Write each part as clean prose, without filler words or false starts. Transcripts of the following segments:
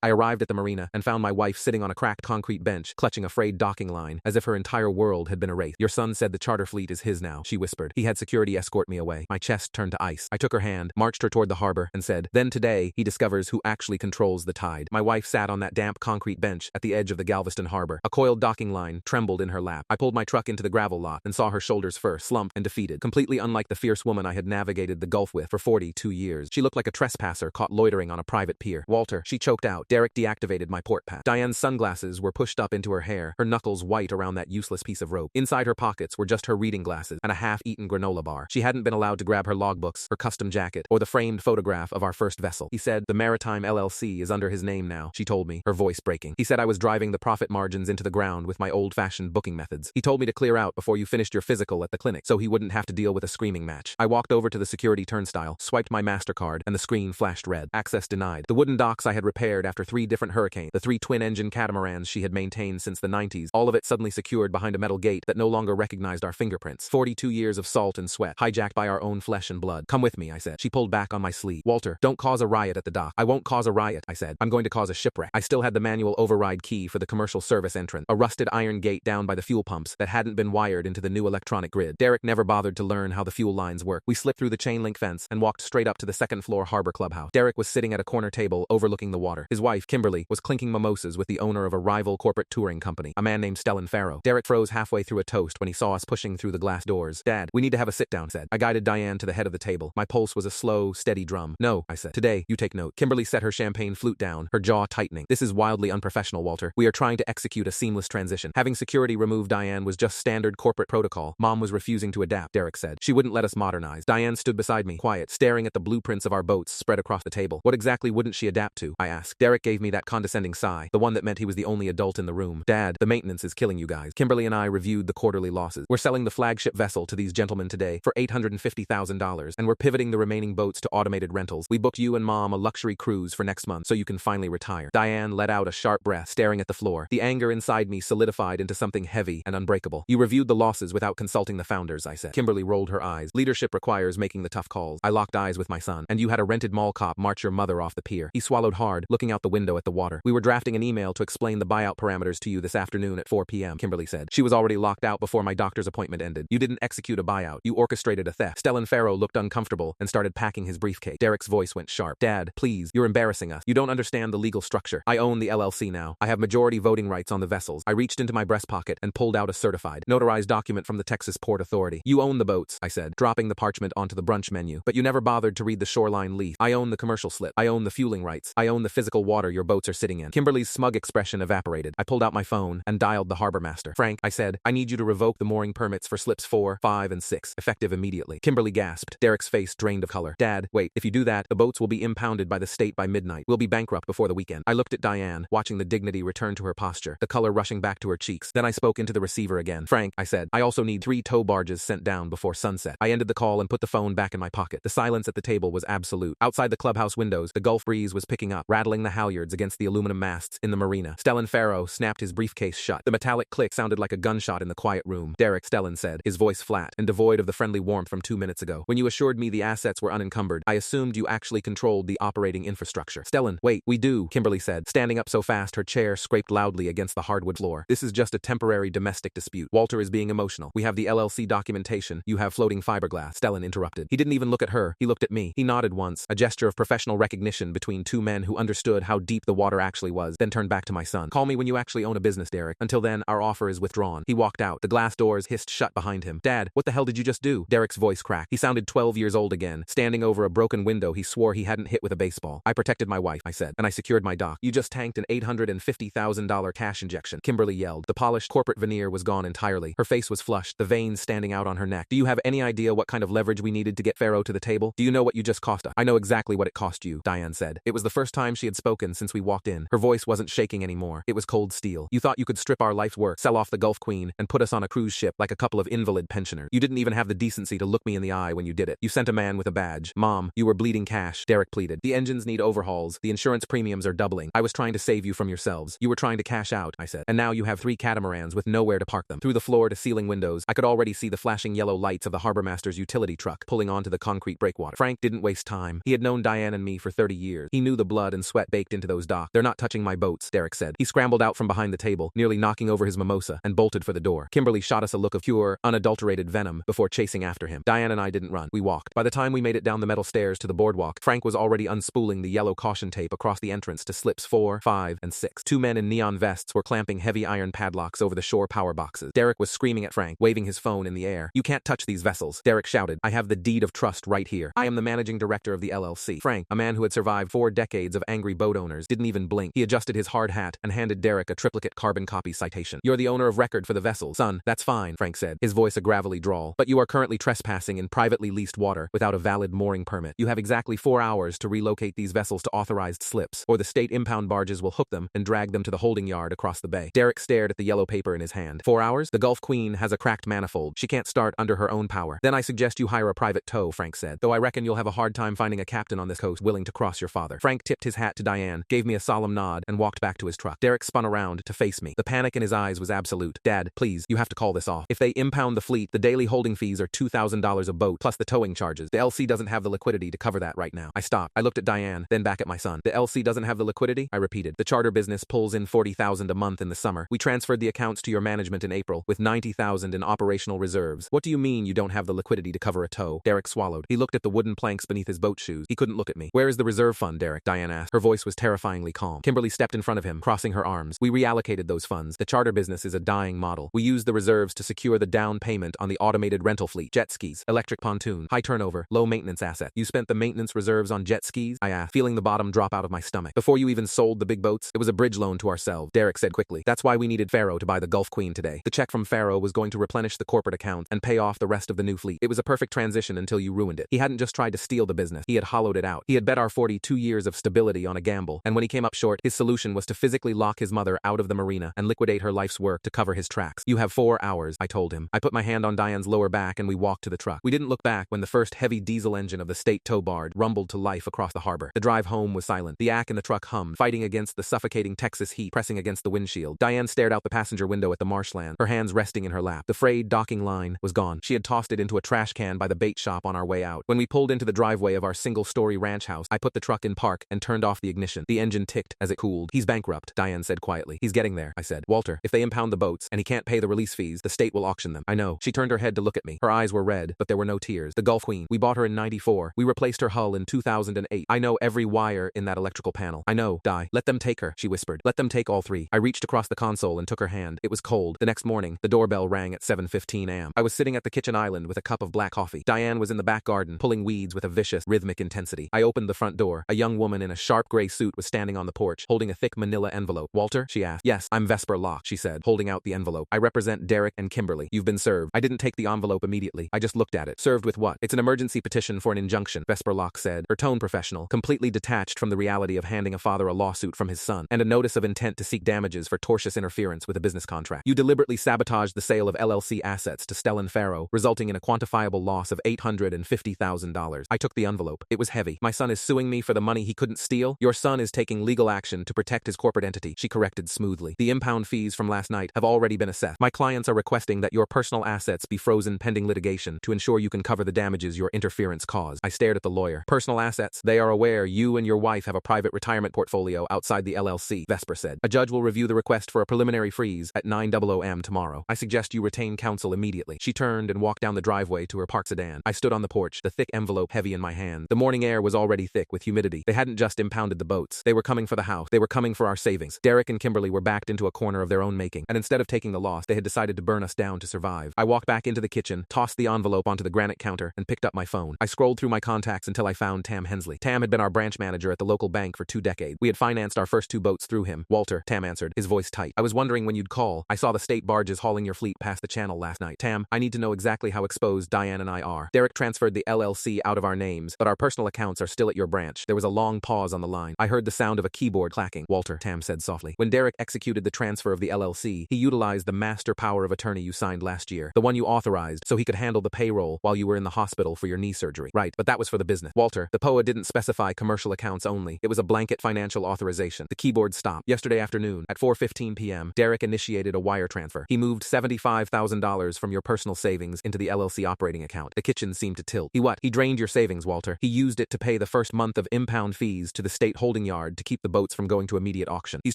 I arrived at the marina and found my wife sitting on a cracked concrete bench, clutching a frayed docking line, as if her entire world had been erased. "Your son said the charter fleet is his now," she whispered. "He had security escort me away." My chest turned to ice. I took her hand, marched her toward the harbor, and said, "Then today, he discovers who actually controls the tide." My wife sat on that damp concrete bench at the edge of the Galveston harbor. A coiled docking line trembled in her lap. I pulled my truck into the gravel lot and saw her shoulders first, slumped and defeated, completely unlike the fierce woman I had navigated the Gulf with for 42 years. She looked like a trespasser caught loitering on a private pier. "Walter," she choked out. Derek deactivated my port pack. Diane's sunglasses were pushed up into her hair, her knuckles white around that useless piece of rope. Inside her pockets were just her reading glasses and a half-eaten granola bar. She hadn't been allowed to grab her logbooks, her custom jacket, or the framed photograph of our first vessel. "He said the Maritime LLC is under his name now," she told me, her voice breaking. "He said I was driving the profit margins into the ground with my old-fashioned booking methods. He told me to clear out before you finished your physical at the clinic so he wouldn't have to deal with a screaming match." I walked over to the security turnstile, swiped my MasterCard, and the screen flashed red. Access denied. The wooden docks I had repaired after 3 different hurricanes, the 3 twin-engine catamarans she had maintained since the 90s, all of it suddenly secured behind a metal gate that no longer recognized our fingerprints. 42 years of salt and sweat, hijacked by our own flesh and blood. "Come with me," I said. She pulled back on my sleeve. "Walter, don't cause a riot at the dock." "I won't cause a riot," I said. "I'm going to cause a shipwreck." I still had the manual override key for the commercial service entrance, a rusted iron gate down by the fuel pumps that hadn't been wired into the new electronic grid. Derek never bothered to learn how the fuel lines work. We slipped through the chain link fence and walked straight up to the second-floor harbor clubhouse. Derek was sitting at a corner table overlooking the water. His wife, Kimberly, was clinking mimosas with the owner of a rival corporate touring company, a man named Stellan Farrow. Derek froze halfway through a toast when he saw us pushing through the glass doors. "Dad, we need to have a sit-down," said. I guided Diane to the head of the table. My pulse was a slow, steady drum. "No," I said. "Today, you take note." Kimberly set her champagne flute down, her jaw tightening. "This is wildly unprofessional, Walter. We are trying to execute a seamless transition. Having security remove Diane was just standard corporate protocol. Mom was refusing to adapt," Derek said. "She wouldn't let us modernize." Diane stood beside me, quiet, staring at the blueprints of our boats spread across the table. "What exactly wouldn't she adapt to?" I asked. Derek gave me that condescending sigh, the one that meant he was the only adult in the room. "Dad, the maintenance is killing you guys." Kimberly and I reviewed the quarterly losses. "We're selling the flagship vessel to these gentlemen today for $850,000, and we're pivoting the remaining boats to automated rentals. We booked you and Mom a luxury cruise for next month so you can finally retire." Diane let out a sharp breath, staring at the floor. The anger inside me solidified into something heavy and unbreakable. "You reviewed the losses without consulting the founders," I said. Kimberly rolled her eyes. "Leadership requires making the tough calls." I locked eyes with my son. "And you had a rented mall cop march your mother off the pier." He swallowed hard, looking out the window at the water. "We were drafting an email to explain the buyout parameters to you this afternoon at 4 p.m., Kimberly said. "She was already locked out before my doctor's appointment ended. You didn't execute a buyout. You orchestrated a theft." Stellan Farrow looked uncomfortable and started packing his briefcase. Derek's voice went sharp. "Dad, please, you're embarrassing us. You don't understand the legal structure. I own the LLC now. I have majority voting rights on the vessels." I reached into my breast pocket and pulled out a certified, notarized document from the Texas Port Authority. "You own the boats," I said, dropping the parchment onto the brunch menu. "But you never bothered to read the shoreline leaf. I own the commercial slip. I own the fueling rights. I own the physical water your boats are sitting in." Kimberly's smug expression evaporated. I pulled out my phone and dialed the harbor master. "Frank," I said, "I need you to revoke the mooring permits for slips 4, 5, and 6, effective immediately." Kimberly gasped. Derek's face drained of color. "Dad, wait. If you do that, the boats will be impounded by the state by midnight. We'll be bankrupt before the weekend." I looked at Diane, watching the dignity return to her posture, the color rushing back to her cheeks. Then I spoke into the receiver again. "Frank," I said, "I also need 3 tow barges sent down before sunset." I ended the call and put the phone back in my pocket. The silence at the table was absolute. Outside the clubhouse windows, the Gulf breeze was picking up, rattling the halyards against the aluminum masts in the marina. Stellan Farrow snapped his briefcase shut. The metallic click sounded like a gunshot in the quiet room. "Derek," Stellan said, his voice flat and devoid of the friendly warmth from 2 minutes ago. "When you assured me the assets were unencumbered, I assumed you actually controlled the operating infrastructure." "Stellan, wait, we do," Kimberly said, standing up so fast her chair scraped loudly against the hardwood floor. "This is just a temporary domestic dispute. Walter is being emotional. We have the LLC documentation. You have floating fiberglass." Stellan interrupted. He didn't even look at her. He looked at me. He nodded once, a gesture of professional recognition between 2 men who understood how deep the water actually was, then turned back to my son. "Call me when you actually own a business, Derek. Until then, our offer is withdrawn." He walked out. The glass doors hissed shut behind him. "Dad, what the hell did you just do?" Derek's voice cracked. He sounded 12 years old again. Standing over a broken window he swore he hadn't hit with a baseball. "I protected my wife," I said, "and I secured my dock. You just tanked an $850,000 cash injection." Kimberly yelled. The polished corporate veneer was gone entirely. Her face was flushed, the veins standing out on her neck. "Do you have any idea what kind of leverage we needed to get Farrow to the table? Do you know what you just cost us?" "I know exactly what it cost you," Diane said. It was the first time she had spoken since we walked in. Her voice wasn't shaking anymore. It was cold steel. "You thought you could strip our life's work, sell off the Gulf Queen, and put us on a cruise ship like a couple of invalid pensioners. You didn't even have the decency to look me in the eye when you did it. You sent a man with a badge." "Mom, you were bleeding cash," Derek pleaded. "The engines need overhauls. The insurance premiums are doubling. I was trying to save you from yourselves. You were trying to cash out," I said. "And now you have 3 catamarans with nowhere to park them." Through the floor-to-ceiling windows, I could already see the flashing yellow lights of the harbormaster's utility truck pulling onto the concrete breakwater. Frank didn't waste time. He had known Diane and me for 30 years. He knew the blood and sweat baked kicked into those docks. They're not touching my boats, Derek said. He scrambled out from behind the table, nearly knocking over his mimosa, and bolted for the door. Kimberly shot us a look of pure, unadulterated venom before chasing after him. Diane and I didn't run. We walked. By the time we made it down the metal stairs to the boardwalk, Frank was already unspooling the yellow caution tape across the entrance to slips 4, 5, and 6. Two men in neon vests were clamping heavy iron padlocks over the shore power boxes. Derek was screaming at Frank, waving his phone in the air. "You can't touch these vessels," Derek shouted. "I have the deed of trust right here. I am the managing director of the LLC." Frank, a man who had survived 4 decades of angry boat owners, didn't even blink. He adjusted his hard hat and handed Derek a triplicate carbon copy citation. "You're the owner of record for the vessels." "Son, that's fine," Frank said, his voice a gravelly drawl. "But you are currently trespassing in privately leased water without a valid mooring permit. You have exactly 4 hours to relocate these vessels to authorized slips, or the state impound barges will hook them and drag them to the holding yard across the bay." Derek stared at the yellow paper in his hand. 4 hours? The Gulf Queen has a cracked manifold. She can't start under her own power. "Then I suggest you hire a private tow," Frank said, "though I reckon you'll have a hard time finding a captain on this coast willing to cross your father." Frank tipped his hat to Diane, gave me a solemn nod, and walked back to his truck. Derek spun around to face me. The panic in his eyes was absolute. "Dad, please, you have to call this off. If they impound the fleet, the daily holding fees are $2,000 a boat, plus the towing charges. The LC doesn't have the liquidity to cover that right now." I stopped. I looked at Diane, then back at my son. "The LC doesn't have the liquidity?" I repeated. "The charter business pulls in $40,000 a month in the summer. We transferred the accounts to your management in April, with $90,000 in operational reserves. What do you mean you don't have the liquidity to cover a tow?" Derek swallowed. He looked at the wooden planks beneath his boat shoes. He couldn't look at me. "Where is the reserve fund, Derek?" Diane asked. Her voice was terrifyingly calm. Kimberly stepped in front of him, crossing her arms. "We reallocated those funds. The charter business is a dying model. We used the reserves to secure the down payment on the automated rental fleet, jet skis, electric pontoon, high turnover, low maintenance asset." "You spent the maintenance reserves on jet skis?" I asked, feeling the bottom drop out of my stomach. "Before you even sold the big boats? It was a bridge loan to ourselves," Derek said quickly. "That's why we needed Faro to buy the Gulf Queen today. The check from Faro was going to replenish the corporate account and pay off the rest of the new fleet. It was a perfect transition until you ruined it." He hadn't just tried to steal the business. He had hollowed it out. He had bet our 42 years of stability on a gamble, and when he came up short, his solution was to physically lock his mother out of the marina and liquidate her life's work to cover his tracks. "You have 4 hours, I told him. I put my hand on Diane's lower back and we walked to the truck. We didn't look back when the first heavy diesel engine of the state tow barge rumbled to life across the harbor. The drive home was silent. The yak in the truck hummed, fighting against the suffocating Texas heat pressing against the windshield. Diane stared out the passenger window at the marshland, her hands resting in her lap. The frayed docking line was gone. She had tossed it into a trash can by the bait shop on our way out. When we pulled into the driveway of our single-story ranch house, I put the truck in park and turned off the ignition. The engine ticked as it cooled. "He's bankrupt," Diane said quietly. "He's getting there," I said. "Walter, if they impound the boats and he can't pay the release fees, the state will auction them." "I know." She turned her head to look at me. Her eyes were red, but there were no tears. "The Gulf Queen. We bought her in '94. We replaced her hull in 2008. I know every wire in that electrical panel. I know, Di. Let them take her," she whispered. "Let them take all 3. I reached across the console and took her hand. It was cold. The next morning, the doorbell rang at 7:15 a.m. I was sitting at the kitchen island with a cup of black coffee. Diane was in the back garden, pulling weeds with a vicious, rhythmic intensity. I opened the front door. A young woman in a sharp gray suit was standing on the porch, holding a thick manila envelope. "Walter?" she asked. "Yes, I'm Vesper Locke," she said, holding out the envelope. "I represent Derek and Kimberly. You've been served." I didn't take the envelope immediately. I just looked at it. "Served with what?" "It's an emergency petition for an injunction," Vesper Locke said, her tone professional, completely detached from the reality of handing a father a lawsuit from his son, and a notice of intent to seek damages for tortious interference with a business contract. "You deliberately sabotaged the sale of LLC assets to Stellan Faro, resulting in a quantifiable loss of $850,000. I took the envelope. It was heavy. "My son is suing me for the money he couldn't steal?" "Your son is taking legal action to protect his corporate entity," she corrected smoothly. "The impound fees from last night have already been assessed. My clients are requesting that your personal assets be frozen pending litigation to ensure you can cover the damages your interference caused." I stared at the lawyer. "Personal assets? They are aware you and your wife have a private retirement portfolio outside the LLC," Vesper said. "A judge will review the request for a preliminary freeze at 9:00 a.m. tomorrow. I suggest you retain counsel immediately." She turned and walked down the driveway to her parked sedan. I stood on the porch, the thick envelope heavy in my hand. The morning air was already thick with humidity. They hadn't just impounded the boats. They were coming for the house. They were coming for our savings. Derek and Kimberly were backed into a corner of their own making, and instead of taking the loss, they had decided to burn us down to survive. I walked back into the kitchen, tossed the envelope onto the granite counter, and picked up my phone. I scrolled through my contacts until I found Tam Hensley. Tam had been our branch manager at the local bank for 2 decades. We had financed our first 2 boats through him. "Walter," Tam answered, his voice tight. "I was wondering when you'd call. I saw the state barges hauling your fleet past the channel last night. Tam, I need to know exactly how exposed Diane and I are. Derek transferred the LLC out of our names, but our personal accounts are still at your branch." There was a long pause on the line. I heard the sound of a keyboard clacking. "Walter," Tam said softly, "when Derek executed the transfer of the LLC, he utilized the master power of attorney you signed last year, the one you authorized, so he could handle the payroll while you were in the hospital for your knee surgery." "Right, but that was for the business." "Walter, the POA didn't specify commercial accounts only. It was a blanket financial authorization." The keyboard stopped. "Yesterday afternoon, at 4:15 p.m., Derek initiated a wire transfer. He moved $75,000 from your personal savings into the LLC operating account." The kitchen seemed to tilt. He drained your savings, Walter. He used it to pay the first month of impound fees to the state holding holding yard to keep the boats from going to immediate auction. He's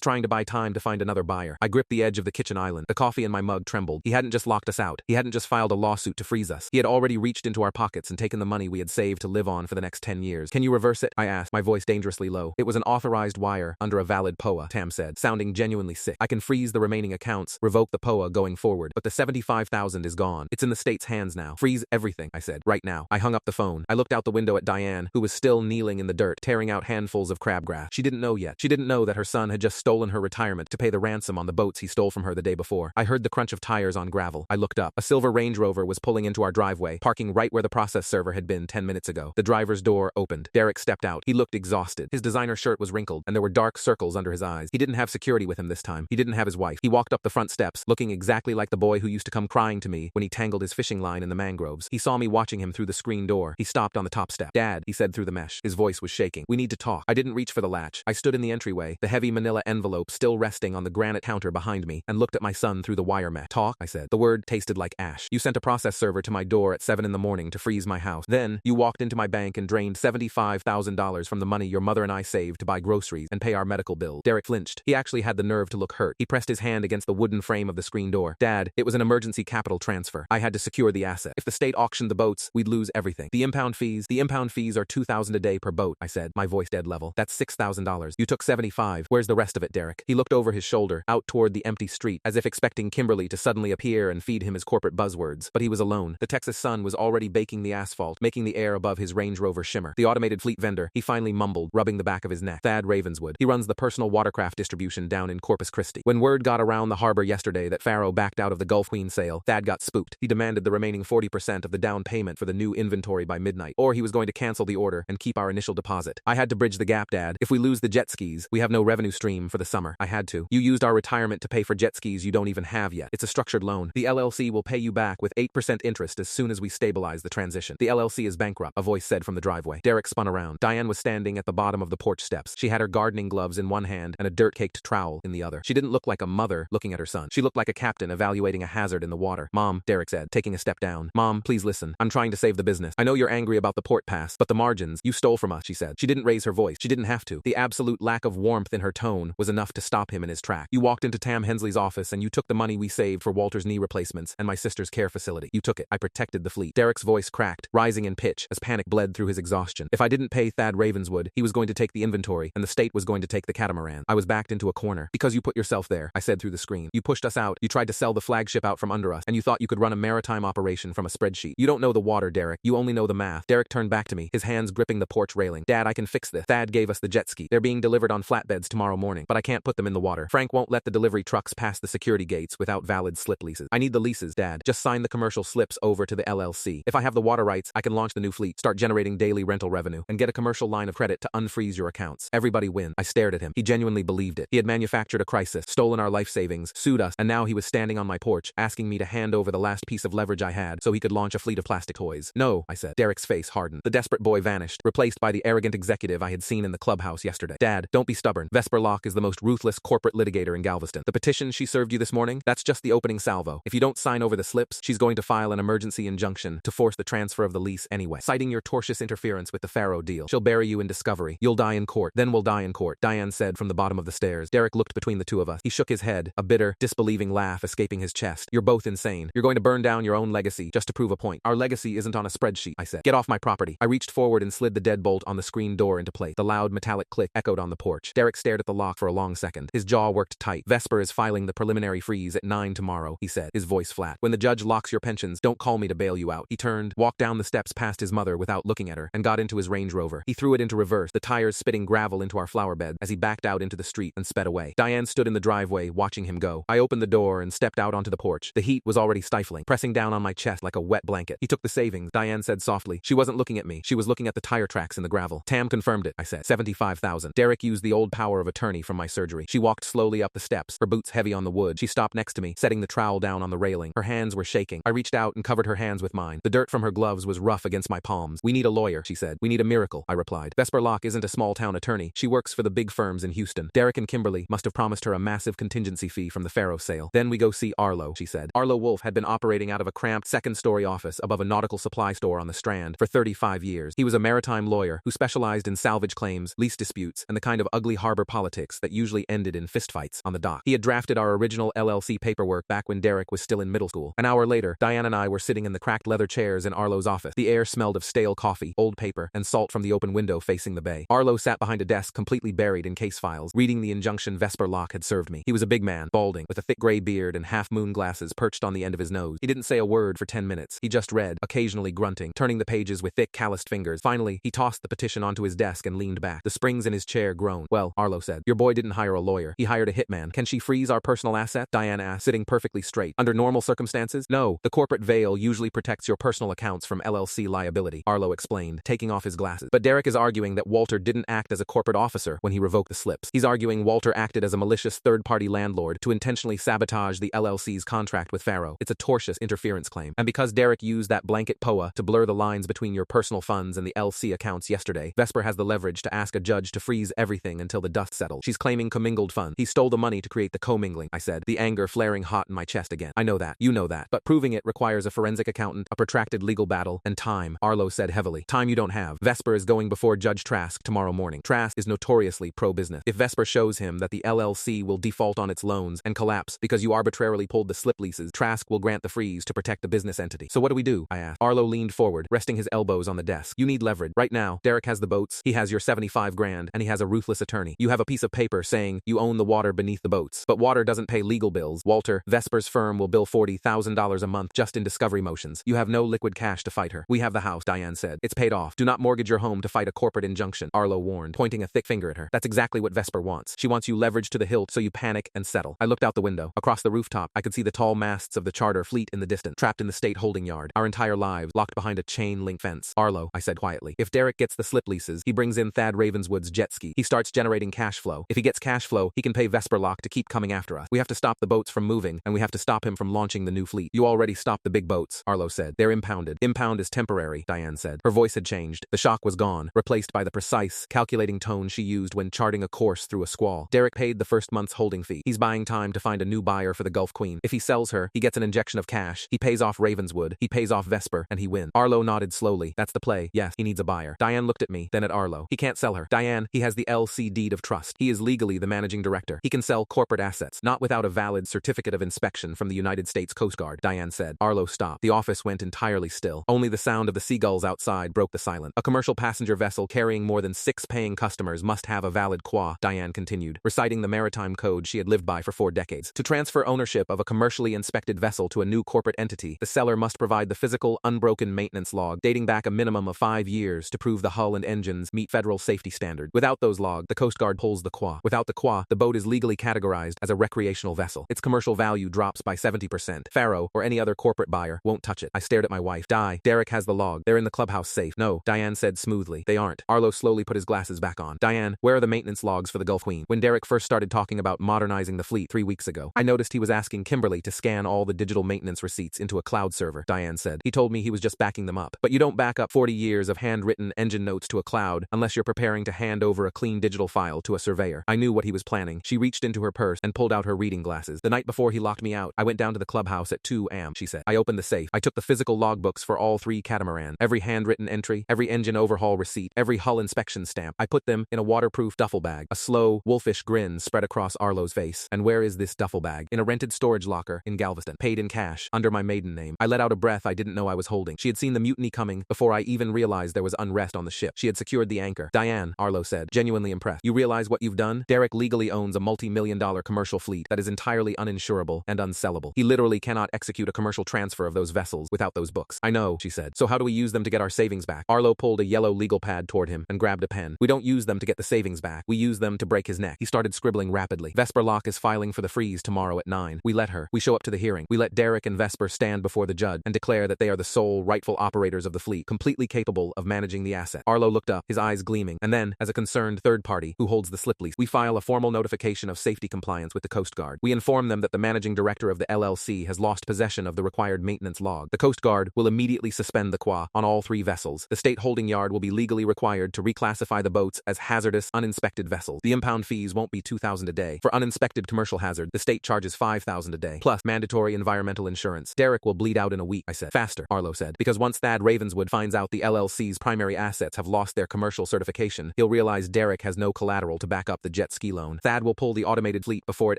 trying to buy time to find another buyer. I gripped the edge of the kitchen island. The coffee in my mug trembled. He hadn't just locked us out. He hadn't just filed a lawsuit to freeze us. He had already reached into our pockets and taken the money we had saved to live on for the next 10 years. Can you reverse it? I asked, my voice dangerously low. It was an authorized wire under a valid POA, Tam said, sounding genuinely sick. I can freeze the remaining accounts, revoke the POA going forward, but the $75,000 is gone. It's in the state's hands now. Freeze everything, I said, right now. I hung up the phone. I looked out the window at Diane, who was still kneeling in the dirt, tearing out handfuls of crabgrass. She didn't know yet. She didn't know that her son had just stolen her retirement to pay the ransom on the boats he stole from her the day before. I heard the crunch of tires on gravel. I looked up. A silver Range Rover was pulling into our driveway, parking right where the process server had been 10 minutes ago. The driver's door opened. Derek stepped out. He looked exhausted. His designer shirt was wrinkled, and there were dark circles under his eyes. He didn't have security with him this time. He didn't have his wife. He walked up the front steps, looking exactly like the boy who used to come crying to me when he tangled his fishing line in the mangroves. He saw me watching him through the screen door. He stopped on the top step. Dad, he said through the mesh. His voice was shaking. We need to talk. I didn't reach for the latch. I stood in the entryway, the heavy manila envelope still resting on the granite counter behind me, and looked at my son through the wire mesh. Talk, I said. The word tasted like ash. You sent a process server to my door at 7 in the morning to freeze my house. Then, you walked into my bank and drained $75,000 from the money your mother and I saved to buy groceries and pay our medical bill. Derek flinched. He actually had the nerve to look hurt. He pressed his hand against the wooden frame of the screen door. Dad, it was an emergency capital transfer. I had to secure the asset. If the state auctioned the boats, we'd lose everything. The impound fees are $2,000 a day per boat, I said, my voice dead level. That's $6,000. You took 75. Where's the rest of it, Derek? He looked over his shoulder, out toward the empty street, as if expecting Kimberly to suddenly appear and feed him his corporate buzzwords. But he was alone. The Texas sun was already baking the asphalt, making the air above his Range Rover shimmer. The automated fleet vendor, he finally mumbled, rubbing the back of his neck. Thad Ravenswood. He runs the personal watercraft distribution down in Corpus Christi. When word got around the harbor yesterday that Faro backed out of the Gulf Queen sale, Thad got spooked. He demanded the remaining 40% of the down payment for the new inventory by midnight, or he was going to cancel the order and keep our initial deposit. I had to bridge the gap, Dad. If we lose the jet skis, we have no revenue stream for the summer. I had to. You used our retirement to pay for jet skis you don't even have yet. It's a structured loan. The LLC will pay you back with 8% interest as soon as we stabilize the transition. The LLC is bankrupt, a voice said from the driveway. Derek spun around. Diane was standing at the bottom of the porch steps. She had her gardening gloves in one hand and a dirt-caked trowel in the other. She didn't look like a mother looking at her son. She looked like a captain evaluating a hazard in the water. Mom, Derek said, taking a step down. Mom, please listen. I'm trying to save the business. I know you're angry about the port pass, but the margins you stole from us, she said. She didn't raise her voice. She didn't have to. The absolute lack of warmth in her tone was enough to stop him in his track. You walked into Tam Hensley's office and you took the money we saved for Walter's knee replacements and my sister's care facility. You took it. I protected the fleet. Derek's voice cracked, rising in pitch as panic bled through his exhaustion. If I didn't pay Thad Ravenswood, he was going to take the inventory and the state was going to take the catamaran. I was backed into a corner. Because you put yourself there, I said through the screen. You pushed us out. You tried to sell the flagship out from under us, and you thought you could run a maritime operation from a spreadsheet. You don't know the water, Derek. You only know the math. Derek turned back to me, his hands gripping the porch railing. Dad, I can fix this. Thad gave us the jet ski. They're being delivered on flatbeds tomorrow morning, but I can't put them in the water. Frank won't let the delivery trucks pass the security gates without valid slip leases. I need the leases, Dad. Just sign the commercial slips over to the LLC. If I have the water rights, I can launch the new fleet, start generating daily rental revenue, and get a commercial line of credit to unfreeze your accounts. Everybody win. I stared at him. He genuinely believed it. He had manufactured a crisis, stolen our life savings, sued us, and now he was standing on my porch, asking me to hand over the last piece of leverage I had so he could launch a fleet of plastic toys. No, I said. Derek's face hardened. The desperate boy vanished, replaced by the arrogant executive I had seen in the clubhouse yesterday. Dad, don't be stubborn. Vesper Locke is the most ruthless corporate litigator in Galveston. The petition she served you this morning, that's just the opening salvo. If you don't sign over the slips, she's going to file an emergency injunction to force the transfer of the lease anyway, citing your tortious interference with the Faro deal. She'll bury you in discovery. You'll die in court. Then we'll die in court, Diane said from the bottom of the stairs. Derek looked between the two of us. He shook his head, a bitter, disbelieving laugh escaping his chest. You're both insane. You're going to burn down your own legacy just to prove a point. Our legacy isn't on a spreadsheet, I said. Get off my property. I reached forward and slid the deadbolt on the screen door into place. The loud metallic click echoed on the porch. Derek stared at the lock for a long second. His jaw worked tight. Vesper is filing the preliminary freeze at 9 tomorrow, he said, his voice flat. When the judge locks your pensions, don't call me to bail you out. He turned, walked down the steps past his mother without looking at her, and got into his Range Rover. He threw it into reverse, the tires spitting gravel into our flower bed as he backed out into the street and sped away. Diane stood in the driveway, watching him go. I opened the door and stepped out onto the porch. The heat was already stifling, pressing down on my chest like a wet blanket. He took the savings, Diane said softly. She wasn't looking at me. She was looking at the tire tracks in the gravel. Tam confirmed it, I said. 75,000. Derek used the old power of attorney from my surgery. She walked slowly up the steps, her boots heavy on the wood. She stopped next to me, setting the trowel down on the railing. Her hands were shaking. I reached out and covered her hands with mine. The dirt from her gloves was rough against my palms. We need a lawyer, she said. We need a miracle, I replied. Vesper Locke isn't a small-town attorney. She works for the big firms in Houston. Derek and Kimberly must have promised her a massive contingency fee from the Faro sale. Then we go see Arlo, she said. Arlo Wolf had been operating out of a cramped second-story office above a nautical supply store on the Strand for 35 years. He was a maritime lawyer who specialized in salvage claims, lease disputes, and the kind of ugly harbor politics that usually ended in fistfights on the dock. He had drafted our original LLC paperwork back when Derek was still in middle school. An hour later, Diane and I were sitting in the cracked leather chairs in Arlo's office. The air smelled of stale coffee, old paper, and salt from the open window facing the bay. Arlo sat behind a desk completely buried in case files, reading the injunction Vesper Locke had served me. He was a big man, balding, with a thick gray beard and half-moon glasses perched on the end of his nose. He didn't say a word for 10 minutes. He just read, occasionally grunting, turning the pages with thick, calloused fingers. Finally, he tossed the petition onto his desk and leaned back. The springs in his chair groaned. Well, Arlo said, your boy didn't hire a lawyer. He hired a hitman. Can she freeze our personal assets? Diane asked, sitting perfectly straight. Under normal circumstances? No. The corporate veil usually protects your personal accounts from LLC liability, Arlo explained, taking off his glasses. But Derek is arguing that Walter didn't act as a corporate officer when he revoked the slips. He's arguing Walter acted as a malicious third-party landlord to intentionally sabotage the LLC's contract with Faro. It's a tortious interference claim. And because Derek used that blanket POA to blur the lines between your personal funds and the LC accounts yesterday, Vesper has the leverage to ask a judge to freeze everything until the dust settles. She's claiming commingled funds. He stole the money to create the commingling, I said, the anger flaring hot in my chest again. I know that. You know that. But proving it requires a forensic accountant, a protracted legal battle, and time, Arlo said heavily. Time you don't have. Vesper is going before Judge Trask tomorrow morning. Trask is notoriously pro-business. If Vesper shows him that the LLC will default on its loans and collapse because you arbitrarily pulled the slip leases, Trask will grant the freeze to protect the business entity. So what do? I asked. Arlo leaned forward, resting his elbows on the desk. You need leverage. Right now, Derek has the boats, he has your 75 grand, and he has a ruthless attorney. You have a piece of paper saying you own the water beneath the boats. But water doesn't pay legal bills. Walter, Vesper's firm will bill $40,000 a month just in discovery motions. You have no liquid cash to fight her. We have the house, Diane said. It's paid off. Do not mortgage your home to fight a corporate injunction, Arlo warned, pointing a thick finger at her. That's exactly what Vesper wants. She wants you leveraged to the hilt so you panic and settle. I looked out the window. Across the rooftop, I could see the tall masts of the charter fleet in the distance, trapped in the state holding yard. Our entire lives locked behind a chain-link fence. Arlo, I said quietly, if Derek gets the slip leases, he brings in Thad Ravenswood's jet ski. He starts generating cash flow. If he gets cash flow, he can pay Vesper Locke to keep coming after us. We have to stop the boats from moving, and we have to stop him from launching the new fleet. You already stopped the big boats, Arlo said. They're impounded. Impound is temporary, Diane said. Her voice had changed. The shock was gone, replaced by the precise, calculating tone she used when charting a course through a squall. Derek paid the first month's holding fee. He's buying time to find a new buyer for the Gulf Queen. If he sells her, he gets an injection of cash. He pays off Ravenswood. He pays off Vesper, and he wins. Arlo nodded slowly. That's the play. Yes, he needs a buyer. Diane looked at me, then at Arlo. He can't sell her. Diane, he has the LC deed of trust. He is legally the managing director. He can sell corporate assets, not without a valid certificate of inspection from the United States Coast Guard, Diane said. Arlo stopped. The office went entirely still. Only the sound of the seagulls outside broke the silence. A commercial passenger vessel carrying more than 6 paying customers must have a valid qua, Diane continued, reciting the maritime code she had lived by for 4 decades. To transfer ownership of a commercially inspected vessel to a new corporate entity, the seller must provide the physical, unbroken maintenance log dating back a minimum of 5 years to prove the hull and engines meet federal safety standard. Without those logs, the Coast Guard pulls the qua. Without the qua, the boat is legally categorized as a recreational vessel. Its commercial value drops by 70%. Faro, or any other corporate buyer, won't touch it. I stared at my wife. Derek has the log. They're in the clubhouse safe. No, Diane said smoothly. They aren't. Arlo slowly put his glasses back on. Diane, where are the maintenance logs for the Gulf Queen? When Derek first started talking about modernizing the fleet 3 weeks ago, I noticed he was asking Kimberly to scan all the digital maintenance receipts into a cloud server, Diane said. He told me he was just backing them up. But you don't back up 40 years of handwritten engine notes to a cloud unless you're preparing to hand over a clean digital file to a surveyor. I knew what he was planning. She reached into her purse and pulled out her reading glasses. The night before he locked me out, I went down to the clubhouse at 2 a.m., she said. I opened the safe. I took the physical logbooks for all 3 catamarans, every handwritten entry, every engine overhaul receipt, every hull inspection stamp. I put them in a waterproof duffel bag. A slow, wolfish grin spread across Arlo's face. And where is this duffel bag? In a rented storage locker in Galveston. Paid in cash, under my maiden name. I let out a breath I didn't know I was holding. She had seen the mutiny coming before I even realized there was unrest on the ship. She had secured the anchor. Diane, Arlo said, genuinely impressed. You realize what you've done? Derek legally owns a multi-million-dollar commercial fleet that is entirely uninsurable and unsellable. He literally cannot execute a commercial transfer of those vessels without those books. I know, she said. So how do we use them to get our savings back? Arlo pulled a yellow legal pad toward him and grabbed a pen. We don't use them to get the savings back. We use them to break his neck. He started scribbling rapidly. Vesper Locke is filing for the freeze tomorrow at 9. We let her. We show up to the hearing. We let Derek and Vesper stand before the judge and declare that they are the sole rightful operators of the fleet, completely capable of managing the asset. Arlo looked up, his eyes gleaming, and then, as a concerned third party who holds the slip lease, we file a formal notification of safety compliance with the Coast Guard. We inform them that the managing director of the LLC has lost possession of the required maintenance log. The Coast Guard will immediately suspend the qua on all 3 vessels. The state holding yard will be legally required to reclassify the boats as hazardous, uninspected vessels. The impound fees won't be $2,000 a day. For uninspected commercial hazard, the state charges $5,000 a day, plus mandatory environmental insurance. Derek will bleed out in a week, I said. Faster, Arlo said, because once Thad Ravenswood finds out the LLC's primary assets have lost their commercial certification, He'll realize Derek has no collateral to back up the jet ski loan. Thad will pull the automated fleet before it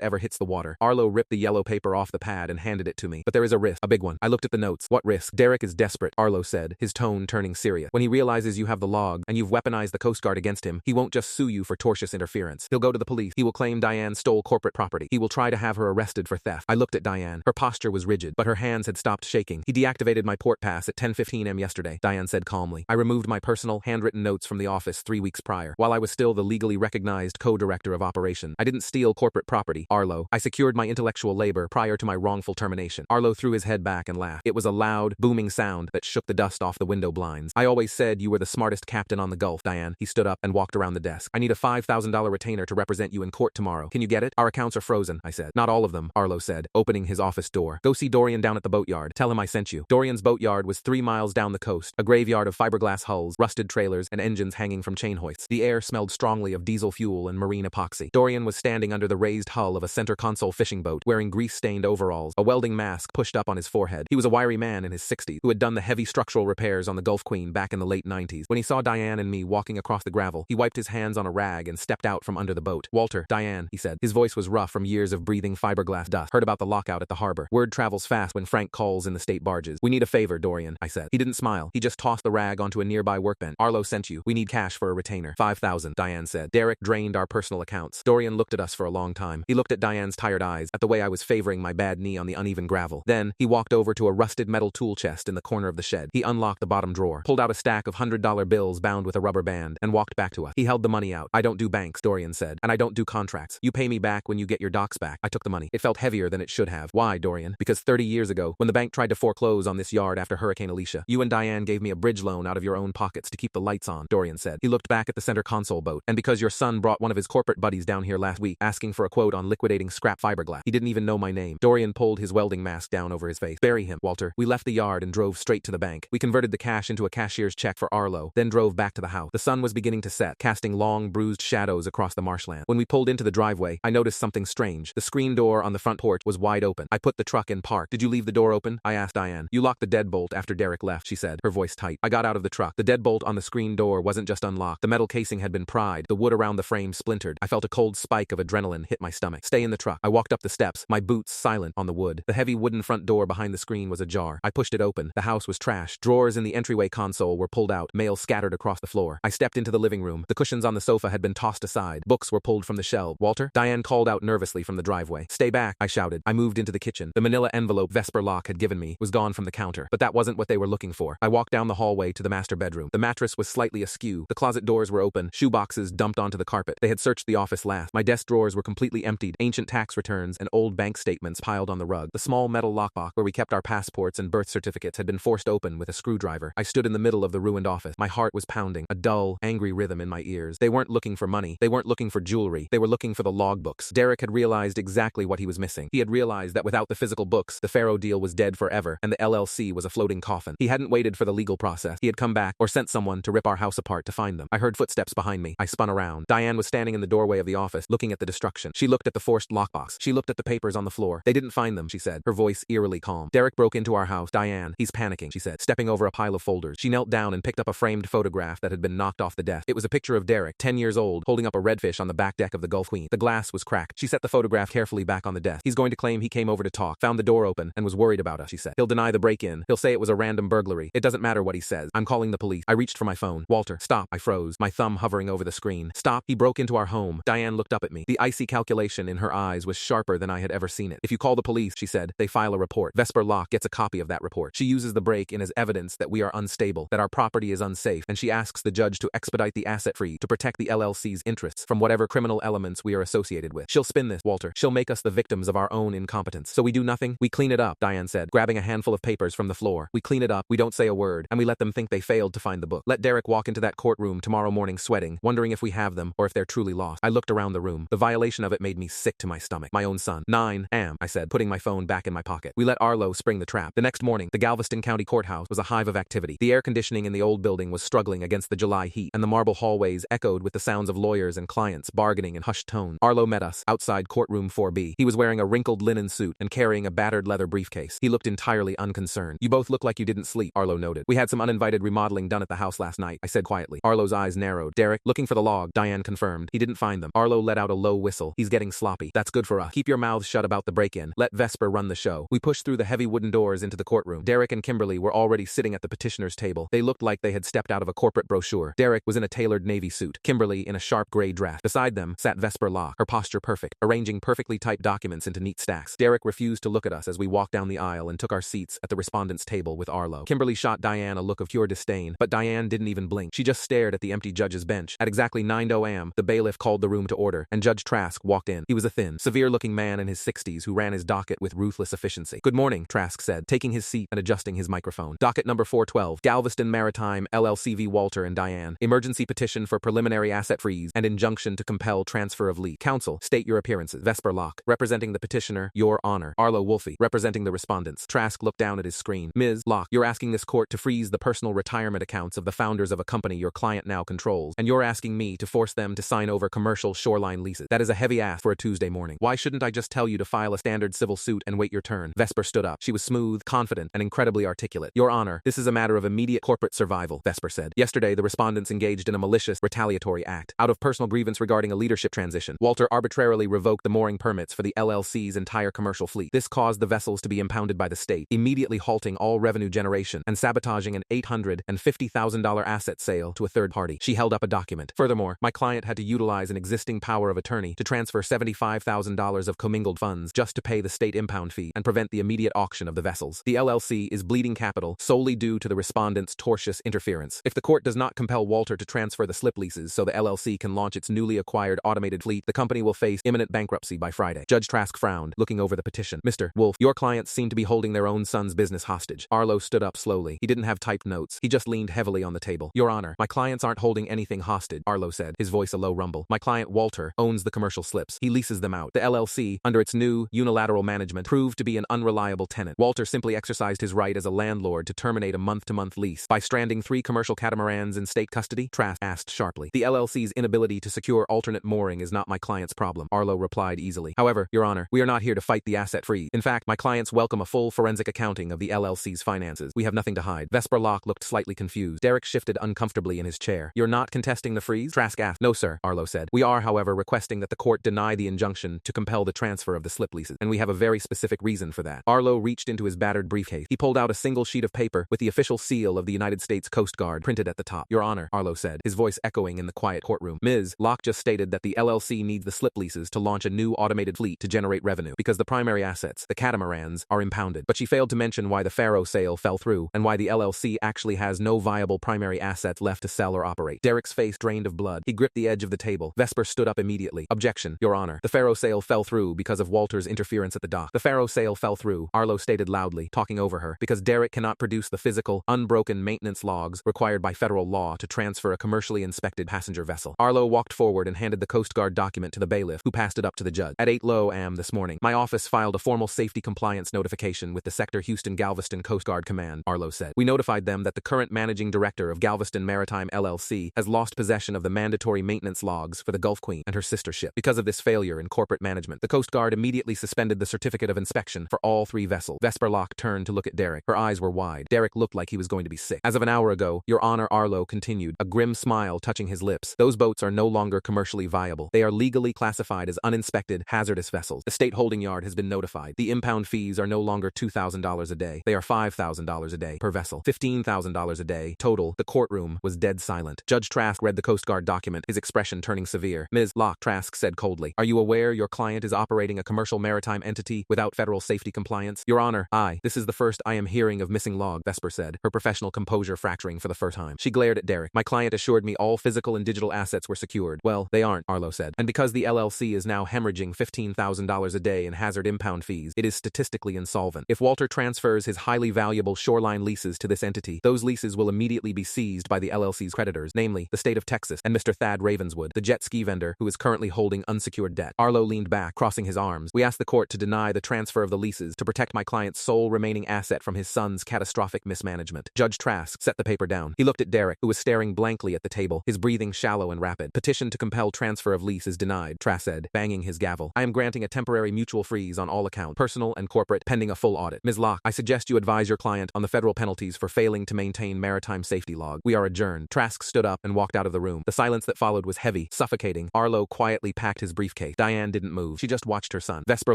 ever hits the water. Arlo ripped the yellow paper off the pad and handed it to me. But there is a risk, a big one. I looked at the notes. What risk? Derek is desperate, Arlo said, his tone turning serious. When he realizes you have the log and you've weaponized the Coast Guard against him, he won't just sue you for tortious interference. He'll go to the police. He will claim Diane stole corporate property. He will try to have her arrested for theft. I looked at Diane. Her posture was rigid, but her hands had stopped shaking. He deactivated my port pass at 10:15 am yesterday, Diane said calmly. I removed my personal, handwritten notes from the office 3 weeks prior, while I was still the legally recognized co-director of operation. I didn't steal corporate property, Arlo. I secured my intellectual labor prior to my wrongful termination. Arlo threw his head back and laughed. It was a loud, booming sound that shook the dust off the window blinds. I always said you were the smartest captain on the Gulf, Diane. He stood up and walked around the desk. I need a $5,000 retainer to represent you in court tomorrow. Can you get it? Our accounts are frozen, I said. Not all of them, Arlo said, opening his office door. Go see Dorian down at the boatyard. Tell him I sent you. Dorian's boatyard was 3 miles down the coast, a graveyard of fiberglass hulls, rusted trailers, and engines hanging from chain hoists. The air smelled strongly of diesel fuel and marine epoxy. Dorian was standing under the raised hull of a center console fishing boat, wearing grease-stained overalls, a welding mask pushed up on his forehead. He was a wiry man in his 60s who had done the heavy structural repairs on the Gulf Queen back in the late 90s. When he saw Diane and me walking across the gravel, he wiped his hands on a rag and stepped out from under the boat. Walter, Diane, he said. His voice was rough from years of breathing fiberglass dust. Heard about the lockout at the harbor. Word travels fast when Frank calls in the state barges. We need a favor, Dorian, I said. He didn't smile. He just tossed the rag onto a nearby workbench. Arlo sent you. We need cash for a retainer. 5,000, Diane said. Derek drained our personal accounts. Dorian looked at us for a long time. He looked at Diane's tired eyes, at the way I was favoring my bad knee on the uneven gravel. Then, he walked over to a rusted metal tool chest in the corner of the shed. He unlocked the bottom drawer, pulled out a stack of $100 bills bound with a rubber band, and walked back to us. He held the money out. I don't do banks, Dorian said, and I don't do contracts. You pay me back when you get your docs back. I took the money. It felt heavier than it should have. Why, Dorian? Because 30 years ago, when the bank tried to foreclose on this yard after Hurricane Alicia, you and Diane gave me a bridge loan out of your own pockets to keep the lights on, Dorian said. He looked back at the center console boat, and because your son brought one of his corporate buddies down here last week, asking for a quote on liquidating scrap fiberglass. He didn't even know my name. Dorian pulled his welding mask down over his face. Bury him, Walter. We left the yard and drove straight to the bank. We converted the cash into a cashier's check for Arlo, then drove back to the house. The sun was beginning to set, casting long, bruised shadows across the marshland. When we pulled into the driveway, I noticed something strange. The screen door on the front porch was wide open. I put the truck in park. Did you leave the door open? I asked Diane. You locked the deadbolt after Derek left, she said, her voice tight. I got out of the truck. The deadbolt on the screen door wasn't just unlocked. The metal casing had been pried. The wood around the frame splintered. I felt a cold spike of adrenaline hit my stomach. Stay in the truck. I walked up the steps, my boots silent on the wood. The heavy wooden front door behind the screen was ajar. I pushed it open. The house was trashed. Drawers in the entryway console were pulled out, mail scattered across the floor. I stepped into the living room. The cushions on the sofa had been tossed aside. Books were pulled from the shelf. Walter? Diane called out nervously from the driveway. Stay back, I shouted. I moved into the kitchen. The manila envelope Vesper Locke had given me was gone from the counter, but that wasn't what they were looking for. I walked down the hallway to the master bedroom. The mattress was slightly askew. The closet doors were open, shoeboxes dumped onto the carpet. They had searched the office last. My desk drawers were completely emptied, ancient tax returns and old bank statements piled on the rug. The small metal lockbox where we kept our passports and birth certificates had been forced open with a screwdriver. I stood in the middle of the ruined office. My heart was pounding, a dull, angry rhythm in my ears. They weren't looking for money. They weren't looking for jewelry. They were looking for the logbooks. Derek had realized exactly what he was missing. He had realized that without the physical books, the Faro deal was dead forever, and the LLC was a floating coffin. He hadn't waited for the legal process. He had come back, or sent someone to rip our house apart to find them. I heard footsteps behind me. I spun around. Diane was standing in the doorway of the office, looking at the destruction. She looked at the forced lockbox. She looked at the papers on the floor. They didn't find them, she said, her voice eerily calm. Derek broke into our house. Diane, he's panicking, she said, stepping over a pile of folders. She knelt down and picked up a framed photograph that had been knocked off the desk. It was a picture of Derek, 10 years old, holding up a redfish on the back deck of the Gulf Queen. The glass was cracked. She set the photograph carefully back on the desk. He's going to claim he came over to talk, found the door open, and was worried about us, she said. He'll deny the break-in. He'll say it was a random burglary. It doesn't matter what he says. I'm calling the police. I reached for my phone. Walter, stop. I froze, my thumb hovering over the screen. Stop. He broke into our home. Diane looked up at me. The icy calculation in her eyes was sharper than I had ever seen it. If you call the police, she said, they file a report. Vesper Locke gets a copy of that report. She uses the break-in as evidence that we are unstable, that our property is unsafe, and she asks the judge to expedite the asset free to protect the LLC's interests from whatever criminal elements we are associated with. She'll spin this, Walter. She'll make us the victims of our own incompetence. So we do nothing? We clean it up, Diane said, grabbing a handful of papers from the floor. We clean it up, we don't say a word, and we let them think they failed to find the book. Let Derek walk into that courtroom tomorrow morning sweating, wondering if we have them or if they're truly lost. I looked around the room. The violation of it made me sick to my stomach. My own son. 9 am, I said, putting my phone back in my pocket. We let Arlo spring the trap. The next morning, the Galveston County Courthouse was a hive of activity. The air conditioning in the old building was struggling against the July heat, and the marble hallways echoed with the sounds of lawyers and clients bargaining in hushed tones. Arlo met us outside courtroom 4B. He was wearing a wrinkled linen suit and carrying a battered leather briefcase. He looked entirely unconcerned. You both look like you didn't sleep, Arlo noted. We had some uninvited remodeling done at the house last night, I said quietly. Arlo's eyes narrowed narrowed. Derek, looking for the log, Diane confirmed. He didn't find them. Arlo let out a low whistle. He's getting sloppy. That's good for us. Keep your mouths shut about the break-in. Let Vesper run the show. We pushed through the heavy wooden doors into the courtroom. Derek and Kimberly were already sitting at the petitioner's table. They looked like they had stepped out of a corporate brochure. Derek was in a tailored navy suit. Kimberly in a sharp gray dress. Beside them sat Vesper Locke, her posture perfect, arranging perfectly typed documents into neat stacks. Derek refused to look at us as we walked down the aisle and took our seats at the respondent's table with Arlo. Kimberly shot Diane a look of pure disdain, but Diane didn't even blink. She just stared at the empty judge's bench. At exactly 9:00 a.m., the bailiff called the room to order, and Judge Trask walked in. He was a thin, severe-looking man in his 60s who ran his docket with ruthless efficiency. "Good morning," Trask said, taking his seat and adjusting his microphone. "Docket number 412, Galveston Maritime, LLC v. Walter and Diane. Emergency petition for preliminary asset freeze and injunction to compel transfer of lease. Counsel, state your appearances." Vesper Locke, representing the petitioner, Your Honor. Arlo Wolfe, representing the respondents. Trask looked down at his screen. "Ms. Locke, you're asking this court to freeze the personal retirement accounts of the founders of a company your client now controls, and you're asking me to force them to sign over commercial shoreline leases. That is a heavy ask for a Tuesday morning. Why shouldn't I just tell you to file a standard civil suit and wait your turn?" Vesper stood up. She was smooth, confident, and incredibly articulate. "Your Honor, this is a matter of immediate corporate survival," Vesper said. "Yesterday, the respondents engaged in a malicious, retaliatory act. Out of personal grievance regarding a leadership transition, Walter arbitrarily revoked the mooring permits for the LLC's entire commercial fleet. This caused the vessels to be impounded by the state, immediately halting all revenue generation and sabotaging an $850,000 asset sale to a third party." She held up a document. "Furthermore, my client had to utilize an existing power of attorney to transfer $75,000 of commingled funds just to pay the state impound fee and prevent the immediate auction of the vessels. The LLC is bleeding capital solely due to the respondent's tortious interference. If the court does not compel Walter to transfer the slip leases so the LLC can launch its newly acquired automated fleet, the company will face imminent bankruptcy by Friday." Judge Trask frowned, looking over the petition. "Mr. Wolfe, your clients seem to be holding their own son's business hostage." Arlo stood up slowly. He didn't have typed notes. He just leaned heavily on the table. "Your Honor, my clients aren't holding anything hostage," Arlo said, his voice a low rumble. "My client Walter owns the commercial slips. He leases them out. The LLC, under its new unilateral management, proved to be an unreliable tenant. Walter simply exercised his right as a landlord to terminate a month-to-month lease by stranding 3 commercial catamarans in state custody?" Trask asked sharply. "The LLC's inability to secure alternate mooring is not my client's problem," Arlo replied easily. "However, Your Honor, we are not here to fight the asset freeze. In fact, my clients welcome a full forensic accounting of the LLC's finances. We have nothing to hide." Vesper Locke looked slightly confused. Derek shifted uncomfortably in his chair. "You're not contesting the freeze?" Trask asked. "No, sir," Arlo said. "We are, however, requesting that the court deny the injunction to compel the transfer of the slip leases, and we have a very specific reason for that." Arlo reached into his battered briefcase. He pulled out a single sheet of paper with the official seal of the United States Coast Guard printed at the top. "Your Honor," Arlo said, his voice echoing in the quiet courtroom. "Ms. Locke just stated that the LLC needs the slip leases to launch a new automated fleet to generate revenue because the primary assets, the catamarans, are impounded. But she failed to mention why the Faro sale fell through and why the LLC actually has no viable primary assets left to sell or operate." Derek's face drained of blood. He gripped the edge of the table. Vesper stood up immediately. "Objection, Your Honor. The Faro sale fell through because of Walter's interference at the dock." "The Faro sale fell through," Arlo stated loudly, talking over her, "because Derek cannot produce the physical, unbroken maintenance logs required by federal law to transfer a commercially inspected passenger vessel." Arlo walked forward and handed the Coast Guard document to the bailiff, who passed it up to the judge. "At 8:00 a.m. this morning, my office filed a formal safety compliance notification with the Sector Houston-Galveston Coast Guard Command," Arlo said. "We notified them that the current managing director of Galveston Maritime LLC has lost possession of the mandatory maintenance logs for the Gulf Queen and her sister ship. Because of this failure in corporate management, the Coast Guard immediately suspended the certificate of inspection for all 3 vessels." Vesper Locke turned to look at Derek. Her eyes were wide. Derek looked like he was going to be sick. "As of an hour ago, Your Honor," Arlo continued, a grim smile touching his lips, "those boats are no longer commercially viable. They are legally classified as uninspected, hazardous vessels. The state holding yard has been notified. The impound fees are no longer $2,000 a day. They are $5,000 a day per vessel. $15,000 a day total." The courtroom was dead silent. Judge Trask read the Coast Guard document, his expression turning severe. "Ms. Locke," Trask said coldly, "are you aware your client is operating a commercial maritime entity without federal safety compliance?" "Your Honor, this is the first I am hearing of missing log," Vesper said, her professional composure fracturing for the first time. She glared at Derek. "My client assured me all physical and digital assets were secured." "Well, they aren't," Arlo said. "And because the LLC is now hemorrhaging $15,000 a day in hazard impound fees, it is statistically insolvent. If Walter transfers his highly valuable shoreline leases to this entity, those leases will immediately be seized by the LLC's creditors, namely the state of Texas and Mr. Thad Ravenswood, the jet ski vendor who is currently holding unsecured debt." Arlo leaned back, crossing his arms. "We ask the court to deny the transfer of the leases to protect my client's sole remaining asset from his son's catastrophic mismanagement." Judge Trask set the paper down. He looked at Derek, who was staring blankly at the table, his breathing shallow and rapid. "Petition to compel transfer of lease is denied," Trask said, banging his gavel. "I am granting a temporary mutual freeze on all accounts, personal and corporate, pending a full audit. Ms. Locke, I suggest you advise your client on the federal penalties for failing to maintain maritime safety log. We are adjourned." Trask stood up up and walked out of the room. The silence that followed was heavy, suffocating. Arlo quietly packed his briefcase. Diane didn't move. She just watched her son. Vesper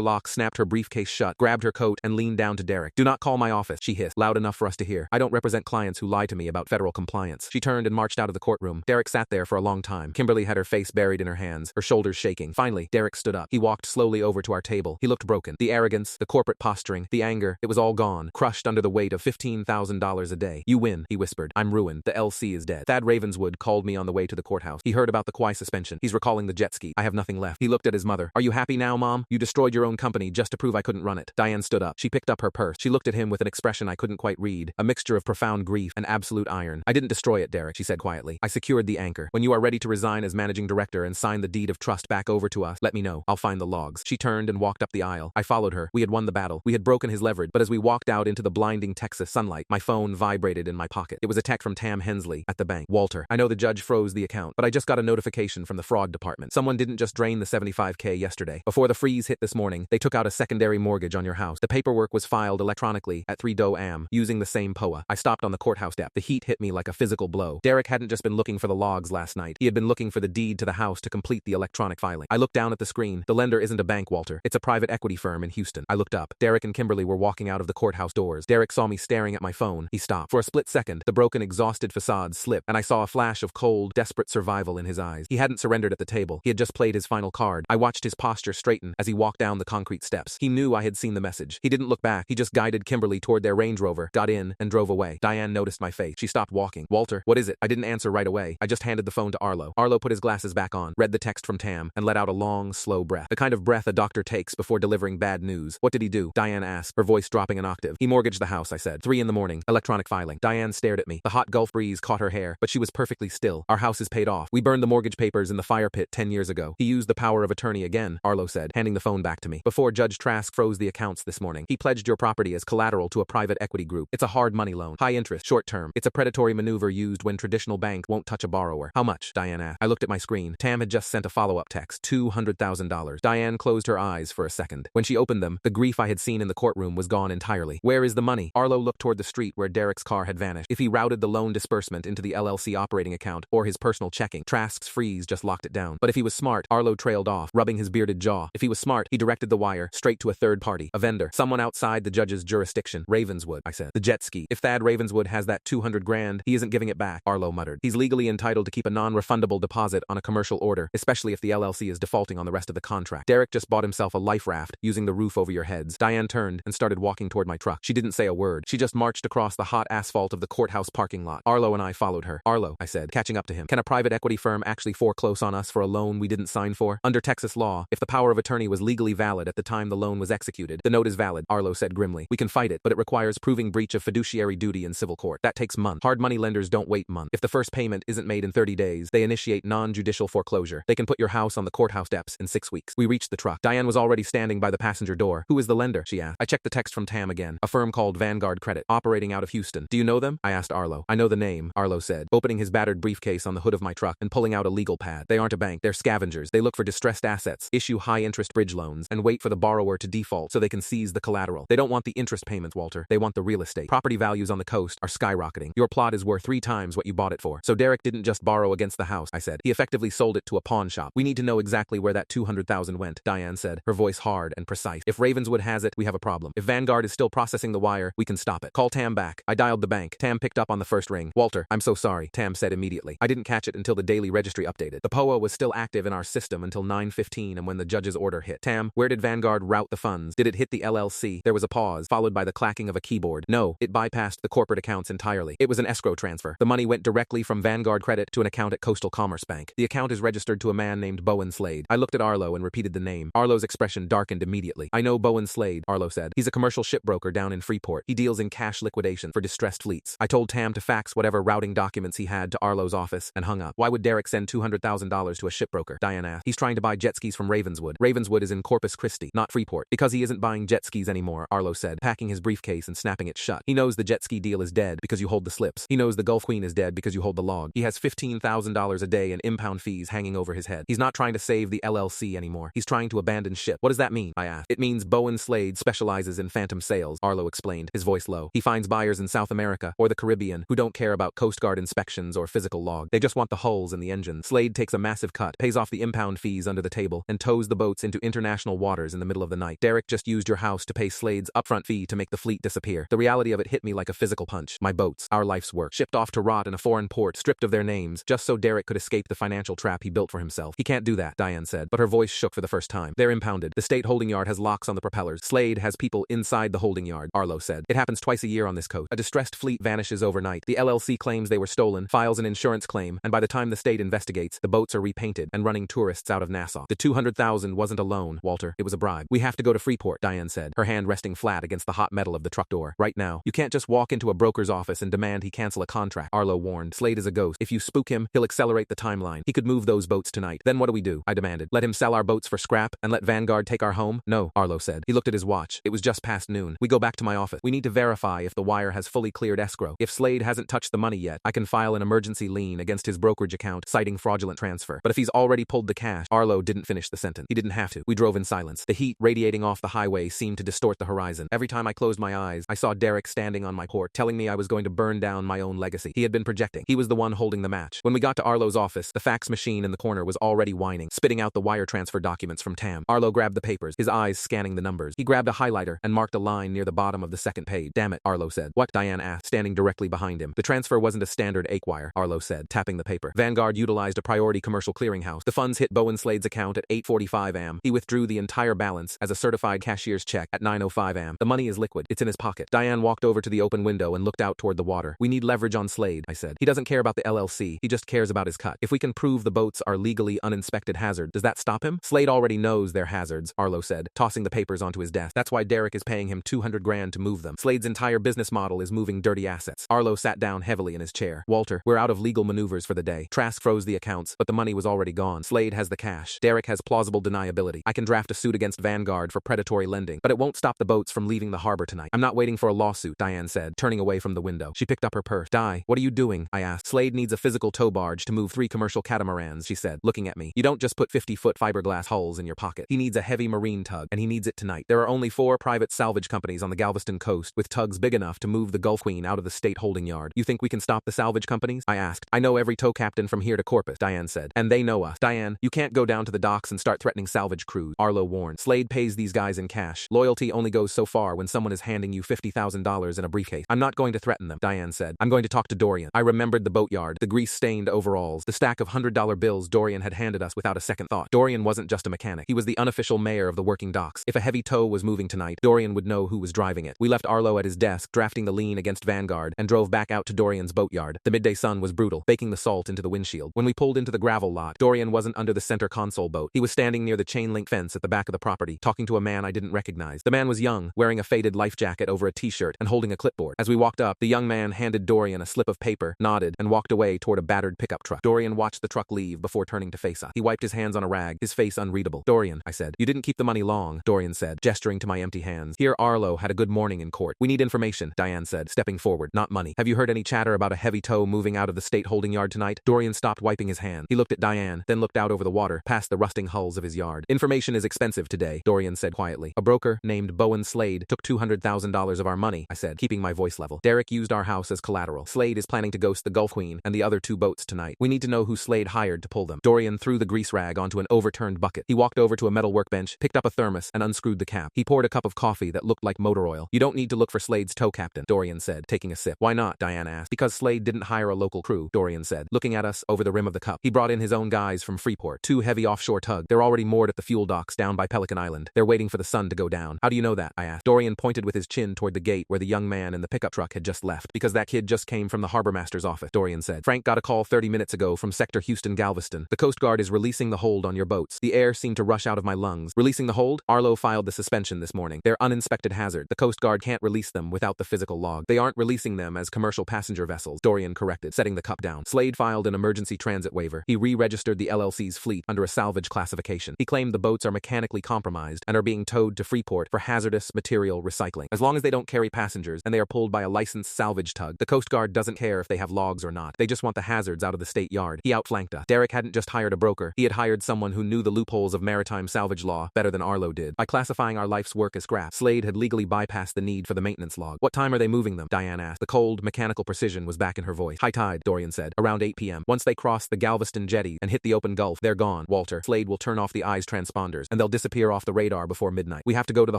Locke snapped her briefcase shut, grabbed her coat, and leaned down to Derek. "Do not call my office," she hissed, loud enough for us to hear. "I don't represent clients who lie to me about federal compliance." She turned and marched out of the courtroom. Derek sat there for a long time. Kimberly had her face buried in her hands, her shoulders shaking. Finally, Derek stood up. He walked slowly over to our table. He looked broken. The arrogance, the corporate posturing, the anger, it was all gone, crushed under the weight of $15,000 a day. "You win," he whispered. "I'm ruined. The LC is dead. Thad Ravenswood called me on the way to the courthouse. He heard about the Kauai suspension. He's recalling the jet ski. I have nothing left." He looked at his mother. "Are you happy now, Mom? You destroyed your own company just to prove I couldn't run it." Diane stood up. She picked up her purse. She looked at him with an expression I couldn't quite read, a mixture of profound grief and absolute iron. "I didn't destroy it, Derek," she said quietly. "I secured the anchor. When you are ready to resign as managing director and sign the deed of trust back over to us, let me know. I'll find the logs." She turned and walked up the aisle. I followed her. We had won the battle. We had broken his leverage, but as we walked out into the blinding Texas sunlight, my phone vibrated in my pocket. It was a text from Tam Hensley at the bank. "Walter, I know the judge froze the account, but I just got a notification from the fraud department. Someone didn't just drain the $75K yesterday. Before the freeze hit this morning, they took out a secondary mortgage on your house. The paperwork was filed electronically at 3 Do Am, using the same POA." I stopped on the courthouse step. The heat hit me like a physical blow. Derek hadn't just been looking for the logs last night. He had been looking for the deed to the house to complete the electronic filing. I looked down at the screen. The lender isn't a bank, Walter. It's a private equity firm in Houston. I looked up. Derek and Kimberly were walking out of the courthouse doors. Derek saw me staring at my phone. He stopped. For a split second, the broken, exhausted facade slipped, and I saw a flash of cold, desperate survival in his eyes. He hadn't surrendered at the table. He had just played his final card. I watched his posture straighten as he walked down the concrete steps. He knew I had seen the message. He didn't look back. He just guided Kimberly toward their Range Rover, got in, and drove away. Diane noticed my face. She stopped walking. "Walter, what is it?" I didn't answer right away. I just handed the phone to Arlo. Arlo put his glasses back on, read the text from Tam, and let out a long, slow breath. The kind of breath a doctor takes before delivering bad news. "What did he do?" Diane asked, her voice dropping an octave. "He mortgaged the house," I said. 3 in the morning. Electronic filing. Diane stared at me. The hot Gulf breeze caught her hair, but she was perfectly still. "Our house is paid off. We burned the mortgage papers in the fire pit 10 years ago. He used the power of attorney again," Arlo said, handing the phone back to me. "Before Judge Trask froze the accounts this morning, he pledged your property as collateral to a private equity group. It's a hard money loan. High interest, short term. It's a predatory maneuver used when traditional banks won't touch a borrower." "How much?" Diane asked. I looked at my screen. Tam had just sent a follow-up text. $200,000. Diane closed her eyes for a second. When she opened them, the grief I had seen in the courtroom was gone entirely. "Where is the money?" Arlo looked toward the street where Derek's car had vanished. If he routed the loan disbursement into the LLC operating account or his personal checking, Trask's freeze just locked it down. But if he was smart, Arlo trailed off, rubbing his bearded jaw. If he was smart, he directed the wire straight to a third party, a vendor, someone outside the judge's jurisdiction. "Ravenswood," I said. "The jet ski. If Thad Ravenswood has that 200 grand, he isn't giving it back," Arlo muttered. "He's legally entitled to keep a non-refundable deposit on a commercial order, especially if the LLC is defaulting on the rest of the contract. Derek just bought himself a life raft using the roof over your heads." Diane turned and started walking toward my truck. She didn't say a word. She just marched across the hot asphalt of the courthouse parking lot. Arlo and I followed her. "Arlo," I said, catching up to him, "can a private equity firm actually foreclose on us for a loan we didn't sign for? Under Texas law, if the power of attorney was legally valid at the time the loan was executed, the note is valid," Arlo said grimly. "We can fight it, but it requires proving breach of fiduciary duty in civil court. That takes months. Hard money lenders don't wait months. If the first payment isn't made in 30 days, they initiate non-judicial foreclosure. They can put your house on the courthouse steps in 6 weeks." We reached the truck. Diane was already standing by the passenger door. "Who is the lender?" she asked. I checked the text from Tam again. "A firm called Vanguard Credit, operating out of Houston. Do you know them?" I asked Arlo. "I know the name," Arlo said, opening his battered briefcase on the hood of my truck and pulling out a legal pad. "They aren't a bank. They're scavengers. They look for distressed assets, issue high-interest bridge loans, and wait for the borrower to default so they can seize the collateral. They don't want the interest payments, Walter. They want the real estate. Property values on the coast are skyrocketing. Your plot is worth 3 times what you bought it for." "So Derek didn't just borrow against the house," I said. "He effectively sold it to a pawn shop. We need to know exactly where that $200,000 went," Diane said, her voice hard and precise. "If Ravenswood has it, we have a problem. If Vanguard is still processing the wire, we can stop it. Call Tam back." I dialed the bank. Tam picked up on the first ring. "Walter, I'm so sorry," Tam said immediately. "I didn't catch it until the daily registry updated. The POA was still active in our system until 9:15 and when the judge's order hit." "Tam, where did Vanguard route the funds? Did it hit the LLC?" There was a pause, followed by the clacking of a keyboard. "No, it bypassed the corporate accounts entirely. It was an escrow transfer. The money went directly from Vanguard Credit to an account at Coastal Commerce Bank. The account is registered to a man named Bowen Slade." I looked at Arlo and repeated the name. Arlo's expression darkened immediately. "I know Bowen Slade," Arlo said. "He's a commercial shipbroker down in Freeport. He deals in cash liquidation for distressed fleets." I told Tam to fax whatever routing documents he had to Arlo's office and hung up. "Why would Derek send $200,000 to a shipbroker?" Diane asked. "He's trying to buy jet skis from Ravenswood. Ravenswood is in Corpus Christi, not Freeport." "Because he isn't buying jet skis anymore," Arlo said, packing his briefcase and snapping it shut. "He knows the jet ski deal is dead because you hold the slips. He knows the Gulf Queen is dead because you hold the log. He has $15,000 a day in impound fees hanging over his head. He's not trying to save the LLC anymore. He's trying to abandon ship." "What does that mean?" I asked. "It means Bowen Slade specializes in phantom sales," Arlo explained, his voice low. "He finds buyers in South America or the Caribbean who don't care about Coast Guard inspections or physical log. They just want the hulls and the engines. Slade takes a massive cut, pays off the impound fees under the table, and tows the boats into international waters in the middle of the night. Derek just used your house to pay Slade's upfront fee to make the fleet disappear. The reality of it hit me like a physical punch. My boats, our life's work, shipped off to rot in a foreign port, stripped of their names, just so Derek could escape the financial trap he built for himself. He can't do that, Diane said, but her voice shook for the first time. They're impounded. The state holding yard has locks on the propellers. Slade has people inside the holding yard, Arlo said. It happens twice a year on this coast. A distressed fleet vanishes overnight. The LLC claims they were stolen, files an insurance claim, and by the time the state investigates, the boats are repainted and running tourists out of Nassau. The $200,000 wasn't a loan, Walter. It was a bribe. We have to go to Freeport, Diane said, her hand resting flat against the hot metal of the truck door. Right now. You can't just walk into a broker's office and demand he cancel a contract, Arlo warned. Slade is a ghost. If you spook him, he'll accelerate the timeline. He could move those boats tonight. Then what do we do? I demanded. Let him sell our boats for scrap and let Vanguard take our home? No, Arlo said. He looked at his watch. It was just past noon. We go back to my office. We need to verify if the wire has fully cleared escrow. If Slade hasn't touched the money yet, I can file an emergency lien against his brokerage account, citing fraudulent transfer. But if he's already pulled the cash, Arlo didn't finish the sentence. He didn't have to. We drove in silence. The heat radiating off the highway seemed to distort the horizon. Every time I closed my eyes, I saw Derek standing on my porch, telling me I was going to burn down my own legacy. He had been projecting. He was the one holding the match. When we got to Arlo's office, the fax machine in the corner was already whining, spitting out the wire transfer documents from Tam. Arlo grabbed the papers, his eyes scanning the numbers. He grabbed a highlighter and marked a line near the bottom of the second page. Damn it, Arlo said. What? Diane asked, standing directly behind him. The transfer wasn't a standard AIC-wire, Arlo said, tapping the paper. Vanguard utilized a priority commercial clearinghouse. The funds hit Bowen Slade's account at 8:45 am. He withdrew the entire balance as a certified cashier's check at 9:05 am. The money is liquid. It's in his pocket. Diane walked over to the open window and looked out toward the water. We need leverage on Slade, I said. He doesn't care about the LLC. He just cares about his cut. If we can prove the boats are legally uninspected hazard, does that stop him? Slade already knows they're hazards, Arlo said, tossing the papers onto his desk. That's why Derek is paying him $200,000 to move them. Slade's entire business model is moving dirty assets. Arlo sat down heavily in his chair. Walter, we're out of legal maneuvers for the day. Trask froze the accounts, but the money was already gone. Slade has the cash. Derek has plausible deniability. I can draft a suit against Vanguard for predatory lending, but it won't stop the boats from leaving the harbor tonight. I'm not waiting for a lawsuit, Diane said, turning away from the window. She picked up her purse. Di, what are you doing? I asked. Slade needs a physical tow barge to move 3 commercial catamarans, she said, looking at me. You don't just put 50-foot fiberglass hulls in your pocket. He needs a heavy marine tug, and he needs it tonight. There are only 4 private salvage companies on the Galveston coast with tugs big enough to move the Gulf Queen out of the state holding yard. You think we can stop the salvage companies? I asked. I know every tow captain from here to Corpus, Diane said, and they know us. Diane, you can't go down to the docks and start threatening salvage crews, Arlo warned. Slade pays these guys in cash. Loyalty only goes so far when someone is handing you $50,000 in a briefcase. I'm not going to threaten them, Diane said. I'm going to talk to Dorian. I remembered the boatyard, the grease-stained overalls, the stack of $100 bills Dorian had handed us without a second thought. Dorian wasn't just a mechanic. He was the unofficial mayor of the working docks. If a heavy tow was moving tonight, Dorian would know who was driving it. We left Arlo at his desk, drafting the lien against Vanguard, and drove back out to Dorian's boatyard. The midday sun was brutal, baking the salt into the windshield. When we pulled into the gravel lot, Dorian wasn't under the center console boat. He was standing near the chain-link fence at the back of the property, talking to a man I didn't recognize. The man was young, wearing a faded life jacket over a t-shirt and holding a clipboard. As we walked up, the young man handed Dorian a slip of paper, nodded, and walked away toward a battered pickup truck. Dorian watched the truck leave before turning to face us. He wiped his hands on a rag, his face unreadable. Dorian, I said. You didn't keep the money long, Dorian said, gesturing to my empty hands. Here Arlo had a good morning in court. We need information, Diane said, stepping forward, not money. Have you heard any chatter about a heavy tow moving out of the state holding yard tonight? Dorian stopped wiping his hand. He looked at Diane, then looked out over the water, past the rusting hulls of his yard. Information is expensive today, Dorian said quietly. A broker named Bowen Slade took $200,000 of our money, I said, keeping my voice level. Derek used our house as collateral. Slade is planning to ghost the Gulf Queen and the other 2 boats tonight. We need to know who Slade hired to pull them. Dorian threw the grease rag onto an overturned bucket. He walked over to a metal workbench, picked up a thermos, and unscrewed the cap. He poured a cup of coffee that looked like motor oil. You don't need to look for Slade's tow captain, Dorian said, taking a sip. Why not? Diane asked. Because Slade didn't hire a local crew, Dorian said, looking at us over the rim of the cup. He brought in his own guys from Freeport, 2 heavy offshore tugs. They're already moored at the fuel docks down by Pelican Island. They're waiting for the sun to go down. How do you know that? I asked. Dorian pointed with his chin toward the gate where the young man in the pickup truck had just left. Because that kid just came from the harbor master's office, Dorian said. Frank got a call 30 minutes ago from Sector Houston-Galveston. The Coast Guard is releasing the hold on your boats. The air seemed to rush out of my lungs. Releasing the hold? Arlo filed the suspension this morning. They're uninspected hazard. The Coast Guard can't release them without the physical log. They aren't releasing them as commercial passenger vessels, Dorian corrected, setting the cup down. Slade filed an emergency transit waiver. He re-registered the LLC's fleet under a salvage classification. He claimed the boats are mechanically compromised and are being towed to Freeport for hazardous material recycling. As long as they don't carry passengers and they are pulled by a licensed salvage tug, the Coast Guard doesn't care if they have logs or not. They just want the hazards out of the state yard. He outflanked us. Derek hadn't just hired a broker. He had hired someone who knew the loopholes of maritime salvage law better than Arlo did. By classifying our life's work as scrap, Slade had legally bypassed the need for the maintenance log. What time are they moving them? Diane asked. The cold, mechanical precision was back in her voice. High tide, Dorian said. Around 8 p.m. Once they cross the Galveston jetty and hit the open Gulf, they're gone. Walter, Slade will turn off the eyes transponders, and they'll disappear off the radar before midnight. We have to go to the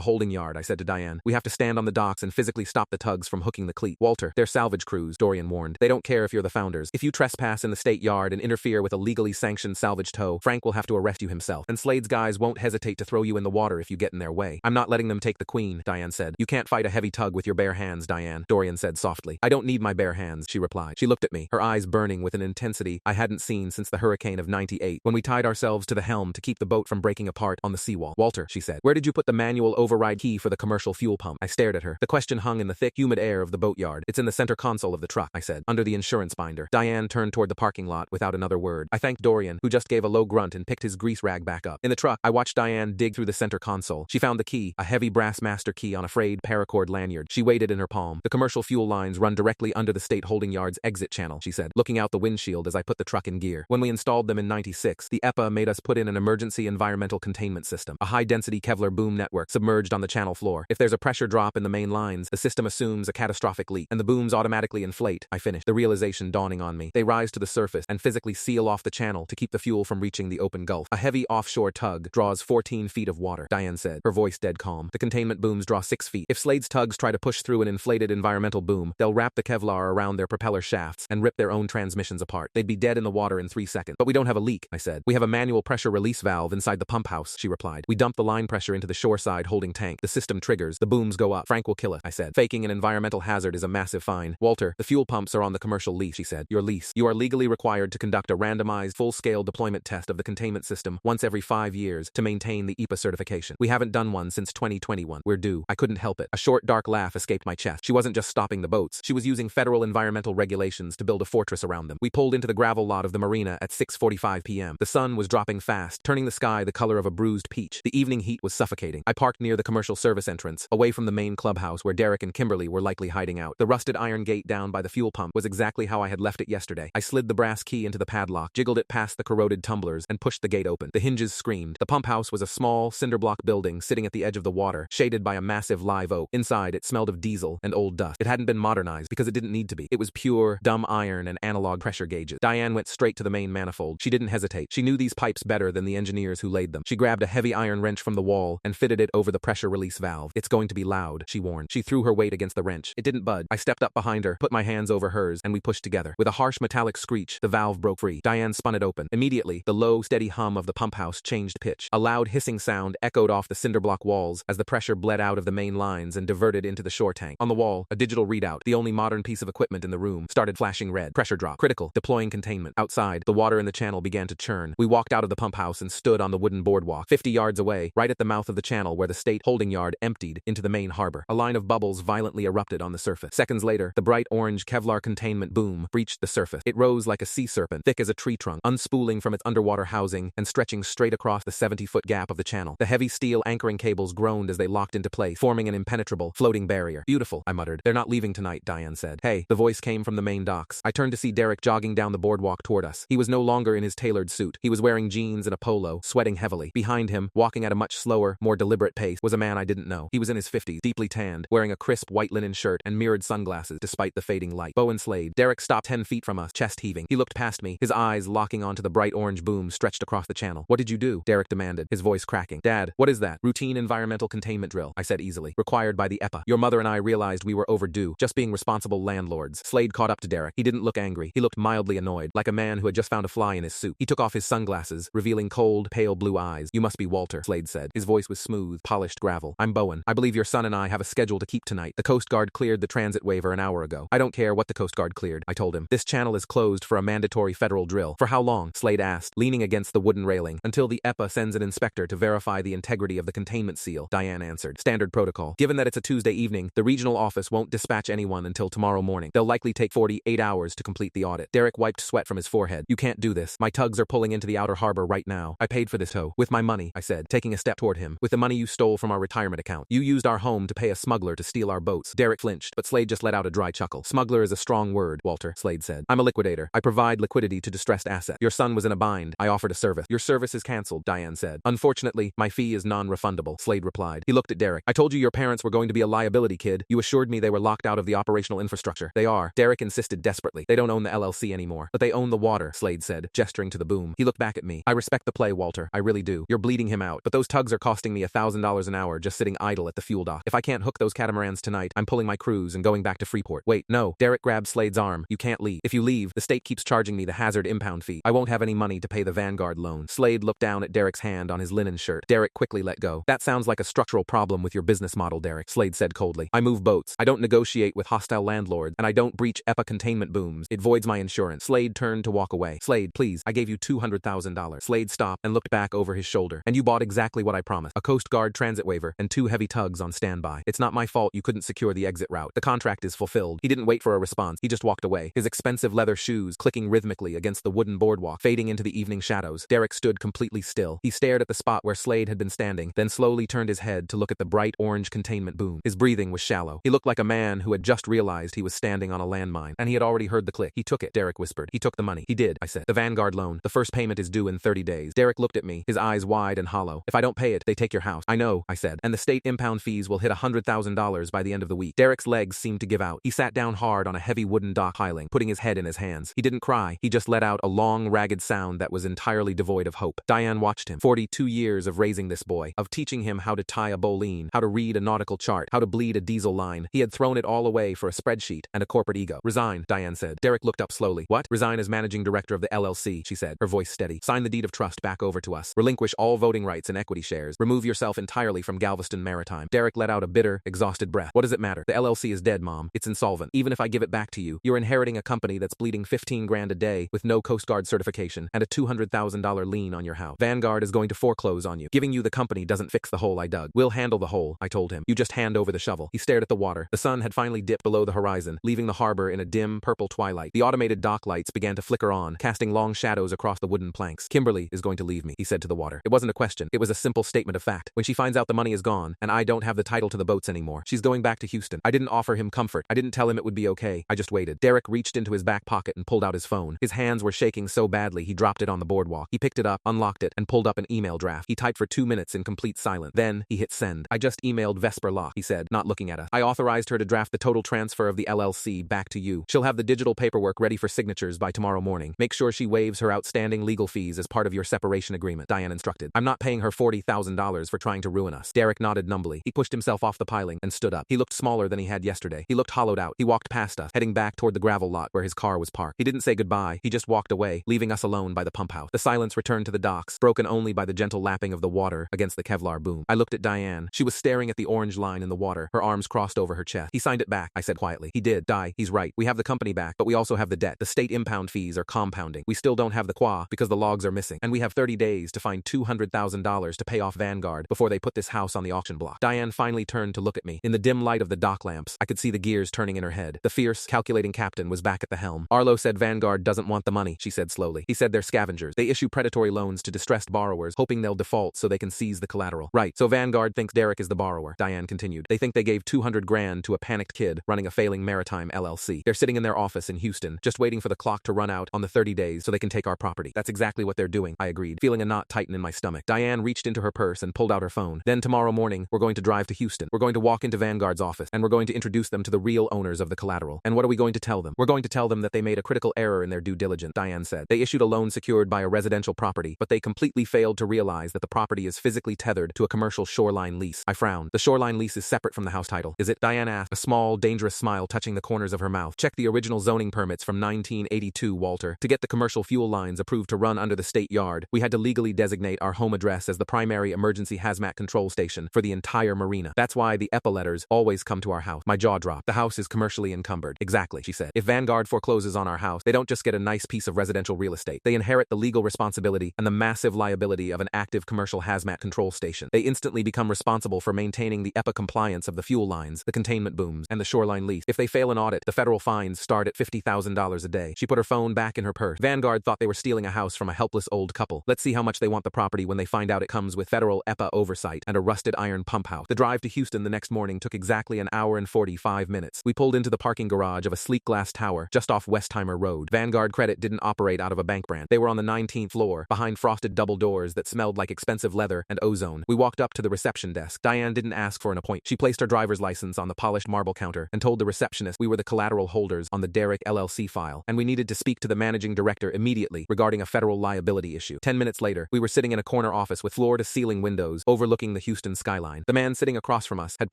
holding yard, I said to Diane. We have to stand on the docks and physically stop the tugs from hooking the cleat. Walter, they're salvage crews, Dorian warned. They don't care if you're the founders. If you trespass in the state yard and interfere with a legally sanctioned salvage tow, Frank will have to arrest you himself. And Slade's guys won't hesitate to throw you in the water if you get in their way. I'm not letting them take the queen, Diane said. You can't fight a heavy tug with your bare hands, Diane, Dorian said softly. I don't need my bare hands, she replied. She looked at me, her eyes burning with an intensity I hadn't seen since the hurricane of '98, when we tied ourselves to the helm to keep the boat from breaking apart on the seawall. Walter, she said, where did you put the manual override key for the commercial fuel pump? I stared at her. The question hung in the thick, humid air of the boatyard. It's in the center console of the truck, I said, under the insurance binder. Diane turned toward the parking lot without another word. I thanked Dorian, who just gave a low grunt and picked his grease rag back up. In the truck, I watched Diane dig through the center console. She found the key, a heavy brass master key on a frayed paracord lanyard. She weighed it in her palm. The commercial fuel lines run directly under the state holding yard's exit channel, she said, looking out the windshield as I put the truck in gear. When we installed them in '96, the EPA made us put in an emergency environmental containment system, a high-density Kevlar boom network submerged on the channel floor. If there's a pressure drop in the main lines, the system assumes a catastrophic leak, and the booms automatically inflate. I finished, the realization dawning on me. They rise to the surface and physically seal off the channel to keep the fuel from reaching the open Gulf. A heavy offshore tug draws 14 feet of water, Diane said, her voice dead calm. The containment booms draw 6 feet. If Slade's tugs try to push through an inflated environmental boom, they'll wrap the Kevlar around their propeller shafts and rip their own transmissions apart. They'd be dead in the water in 3 seconds. But we don't have a leak, I said. We have a manual pressure release valve inside the pump house, she replied. We dump the line pressure into the shoreside holding tank. The system triggers. The booms go up. Frank will kill it, I said. Faking an environmental hazard is a massive fine. Walter, the fuel pumps are on the commercial lease, she said. Your lease. You are legally required to conduct a randomized, full-scale deployment test of the containment system once every 5 years to maintain the EPA certification. We haven't done one since 2021. We're due. I couldn't help it. A short, dark laugh escaped my chest. She wasn't just stopping the boats. She was using federal environmental regulations to build a fortress around them. We pulled into the gravel lot of the marina at 6:45 p.m. The sun was dropping fast, turning the sky the color of a bruised peach. The evening heat was suffocating. I parked near the commercial service entrance, away from the main clubhouse where Derek and Kimberly were likely hiding out. The rusted iron gate down by the fuel pump was exactly how I had left it yesterday. I slid the brass key into the padlock, jiggled it past the corroded tumblers, and pushed the gate open. The hinges screamed. The pump house was a small, cinder-block building sitting at the edge of the water, shaded by a massive live oak. Inside, it smelled of diesel and old dust. It hadn't been modernized because it didn't need to be. It was pure, dumb iron and analog pressure gauges. Diane went straight to the main manifold. She didn't hesitate. She knew these pipes better than the engineers who laid them. She grabbed a heavy iron wrench from the wall and fitted it over the pressure release valve. It's going to be loud, she warned. She threw her weight against the wrench. It didn't budge. I stepped up behind her, put my hands over hers, and we pushed together. With a harsh metallic screech, the valve broke free. Diane spun it open. Immediately, the low, steady hum of the pump house changed pitch. A loud hissing sound echoed off the cinderblock walls as the pressure bled out of the main lines and diverted into the shore tank. On the wall, a digital readout, the only modern piece of equipment in the room, started flashing red. Pressure drop. Critical. Deploying containment. Outside, the water in the channel began to churn. We walked out of the pump house and stood on the wooden boardwalk, 50 yards away, right at the mouth of the channel where the state holding yard emptied into the main harbor. A line of bubbles violently erupted on the surface. Seconds later, the bright orange Kevlar containment boom breached the surface. It rose like a sea serpent, thick as a tree trunk, unspooling from its underwater housing and stretching straight across the 70-foot gap of the channel. The heavy steel anchoring cables groaned as they locked into place, forming an impenetrable, floating barrier. Beautiful, I muttered. They're not leaving tonight, Diane said. Hey, the voice came from the main docks. I turned to see Derek jogging down the boardwalk toward us. He was no longer in his tailored suit. He was wearing jeans and a polo, sweating heavily. Behind him, walking at a much slower, more deliberate pace, was a man I didn't know. He was in his 50s, deeply tanned, wearing a crisp white linen shirt and mirrored sunglasses despite the fading light. Bowen Slade. Derek stopped 10 feet from us, chest heaving. He looked past me, his eyes locking onto the bright orange boom stretched across the channel. What did you do? Derek demanded, his voice cracking. Dad, what is that? Routine environmental containment drill, I said easily. Required by the EPA. Your mother and I realized we were overdue, just being responsible landlords. Slade caught up to Derek. He didn't look angry. He looked mildly annoyed, like a man who had just found a fly in his suit. He took off his sunglasses, revealing cold, pale blue eyes. You must be Walter, Slade said. His voice was smooth, polished gravel. I'm Bowen. I believe your son and I have a schedule to keep tonight. The Coast Guard cleared the transit waiver an hour ago. I don't care what the Coast Guard cleared, I told him. This channel is closed for a mandatory federal drill. For how long? Slade asked, leaning against the wooden railing. Until the EPA sends an inspector to verify the integrity of the containment seal, Diane answered. Standard protocol. Given that it's a Tuesday evening, the regional office won't dispatch anyone until tomorrow morning. They'll likely take 48 hours to complete the audit. Derek wiped sweat from his forehead. You can't do this. My tugs are pulling into the outer harbor right now. I paid for this tow. With my money, I said, taking a step toward him. With the money you stole from our retirement account. You used our home to pay a smuggler to steal our boats. Derek flinched, but Slade just let out a dry chuckle. Smuggler is a strong word, Walter, Slade said. I'm a liquidator. I provide liquidity to distressed assets. Your son was in a bind. I offered a service. Your service is canceled, Diane said. Unfortunately, my fee is non-refundable, Slade replied. He looked at Derek. I told you your parents were going to be a liability, kid. You assured me they were locked out of the operational infrastructure. They are. Derek insisted desperately. separately. They don't own the LLC anymore, but they own the water, Slade said, gesturing to the boom. He looked back at me. I respect the play, Walter. I really do. You're bleeding him out, but those tugs are costing me $1,000 an hour just sitting idle at the fuel dock. If I can't hook those catamarans tonight, I'm pulling my cruise and going back to Freeport. Wait, no. Derek grabbed Slade's arm. You can't leave. If you leave, the state keeps charging me the hazard impound fee. I won't have any money to pay the Vanguard loan. Slade looked down at Derek's hand on his linen shirt. Derek quickly let go. That sounds like a structural problem with your business model, Derek, Slade said coldly. I move boats. I don't negotiate with hostile landlords, and I don't breach EPA containment booms. It voids my insurance. Slade turned to walk away. Slade, please, I gave you $200,000. Slade stopped and looked back over his shoulder. And you bought exactly what I promised. A Coast Guard transit waiver and 2 heavy tugs on standby. It's not my fault you couldn't secure the exit route. The contract is fulfilled. He didn't wait for a response. He just walked away, his expensive leather shoes clicking rhythmically against the wooden boardwalk, fading into the evening shadows. Derek stood completely still. He stared at the spot where Slade had been standing, then slowly turned his head to look at the bright orange containment boom. His breathing was shallow. He looked like a man who had just realized he was standing on a landmine, and he had already heard the click. He took it, Derek whispered. He took the money. He did, I said. The Vanguard loan. The first payment is due in 30 days. Derek looked at me, his eyes wide and hollow. If I don't pay it, they take your house. I know, I said. And the state impound fees will hit $100,000 by the end of the week. Derek's legs seemed to give out. He sat down hard on a heavy wooden dock piling, putting his head in his hands. He didn't cry. He just let out a long, ragged sound that was entirely devoid of hope. Diane watched him. 42 years of raising this boy, of teaching him how to tie a bowline, how to read a nautical chart, how to bleed a diesel line. He had thrown it all away for a spreadsheet and a corporate ego. Resign, Diane said. Derek looked up slowly. What? Resign as managing director of the LLC, she said, her voice steady. Sign the deed of trust back over to us. Relinquish all voting rights and equity shares. Remove yourself entirely from Galveston Maritime. Derek let out a bitter, exhausted breath. What does it matter? The LLC is dead, Mom. It's insolvent. Even if I give it back to you, you're inheriting a company that's bleeding 15 grand a day with no Coast Guard certification and a $200,000 lien on your house. Vanguard is going to foreclose on you. Giving you the company doesn't fix the hole I dug. We'll handle the hole, I told him. You just hand over the shovel. He stared at the water. The sun had finally dipped below the horizon, leaving the harbor in a dim, purple twilight. The automated dock lights began to flicker on, casting long shadows across the wooden planks. Kimberly is going to leave me, he said to the water. It wasn't a question. It was a simple statement of fact. When she finds out the money is gone, and I don't have the title to the boats anymore, she's going back to Houston. I didn't offer him comfort. I didn't tell him it would be okay. I just waited. Derek reached into his back pocket and pulled out his phone. His hands were shaking so badly he dropped it on the boardwalk. He picked it up, unlocked it, and pulled up an email draft. He typed for 2 minutes in complete silence. Then he hit send. I just emailed Vesper Locke, he said, not looking at us. I authorized her to draft the total transfer of the LLC back to you. She'll have the digital paperwork ready for signatures by tomorrow morning. Make sure she waives her outstanding legal fees as part of your separation agreement, Diane instructed. I'm not paying her $40,000 for trying to ruin us. Derek nodded numbly. He pushed himself off the piling and stood up. He looked smaller than he had yesterday. He looked hollowed out. He walked past us, heading back toward the gravel lot where his car was parked. He didn't say goodbye. He just walked away, leaving us alone by the pump house. The silence returned to the docks, broken only by the gentle lapping of the water against the Kevlar boom. I looked at Diane. She was staring at the orange line in the water, her arms crossed over her chest. He signed it back, I said quietly. He did. He's right. We have the company back, but we also have the debt. The state impound fees are compounding. We still don't have the qua because the logs are missing, and we have 30 days to find $200,000 to pay off Vanguard before they put this house on the auction block. Diane finally turned to look at me. In the dim light of the dock lamps, I could see the gears turning in her head. The fierce, calculating captain was back at the helm. Arlo said Vanguard doesn't want the money, she said slowly. He said they're scavengers. They issue predatory loans to distressed borrowers, hoping they'll default so they can seize the collateral. Right, so Vanguard thinks Derek is the borrower, Diane continued. They think they gave 200 grand to a panicked kid running a failing maritime LLC. They're sitting in their office in Houston, just waiting for the clock to run out on the 30 days so they can take our property. That's exactly what they're doing, I agreed, feeling a knot tighten in my stomach. Diane reached into her purse and pulled out her phone. Then tomorrow morning, we're going to drive to Houston. We're going to walk into Vanguard's office, and we're going to introduce them to the real owners of the collateral. And what are we going to tell them? We're going to tell them that they made a critical error in their due diligence, Diane said. They issued a loan secured by a residential property, but they completely failed to realize that the property is physically tethered to a commercial shoreline lease. I frowned. The shoreline lease is separate from the house title. Is it? Diane asked, a small, dangerous smile touching the corners of her mouth. Check the original zoning permits from 1982, Walter. To get the commercial fuel lines approved to run under the state yard, we had to legally designate our home address as the primary emergency hazmat control station for the entire marina. That's why the EPA letters always come to our house. My jaw dropped. The house is commercially encumbered. Exactly, she said. If Vanguard forecloses on our house, they don't just get a nice piece of residential real estate. They inherit the legal responsibility and the massive liability of an active commercial hazmat control station. They instantly become responsible for maintaining the EPA compliance of the fuel lines, the containment booms, and the shoreline lease. If they fail an audit, the federal fines start at $50,000 a day. She put her phone back in her purse. Vanguard thought they were stealing a house from a helpless old couple. Let's see how much they want the property when they find out it comes with federal EPA oversight and a rusted iron pump house. The drive to Houston the next morning took exactly an hour and 45 minutes. We pulled into the parking garage of a sleek glass tower just off Westheimer Road. Vanguard Credit didn't operate out of a bank branch. They were on the 19th floor, behind frosted double doors that smelled like expensive leather and ozone. We walked up to the reception desk. Diane didn't ask for an appointment. She placed her driver's license on the polished marble counter and told the receptionist we were the collateral holders on the Derek LLC file, and we needed to speak to the managing director immediately regarding a federal liability issue. 10 minutes later, we were sitting in a corner office with floor-to-ceiling windows overlooking the Houston skyline. The man sitting across from us had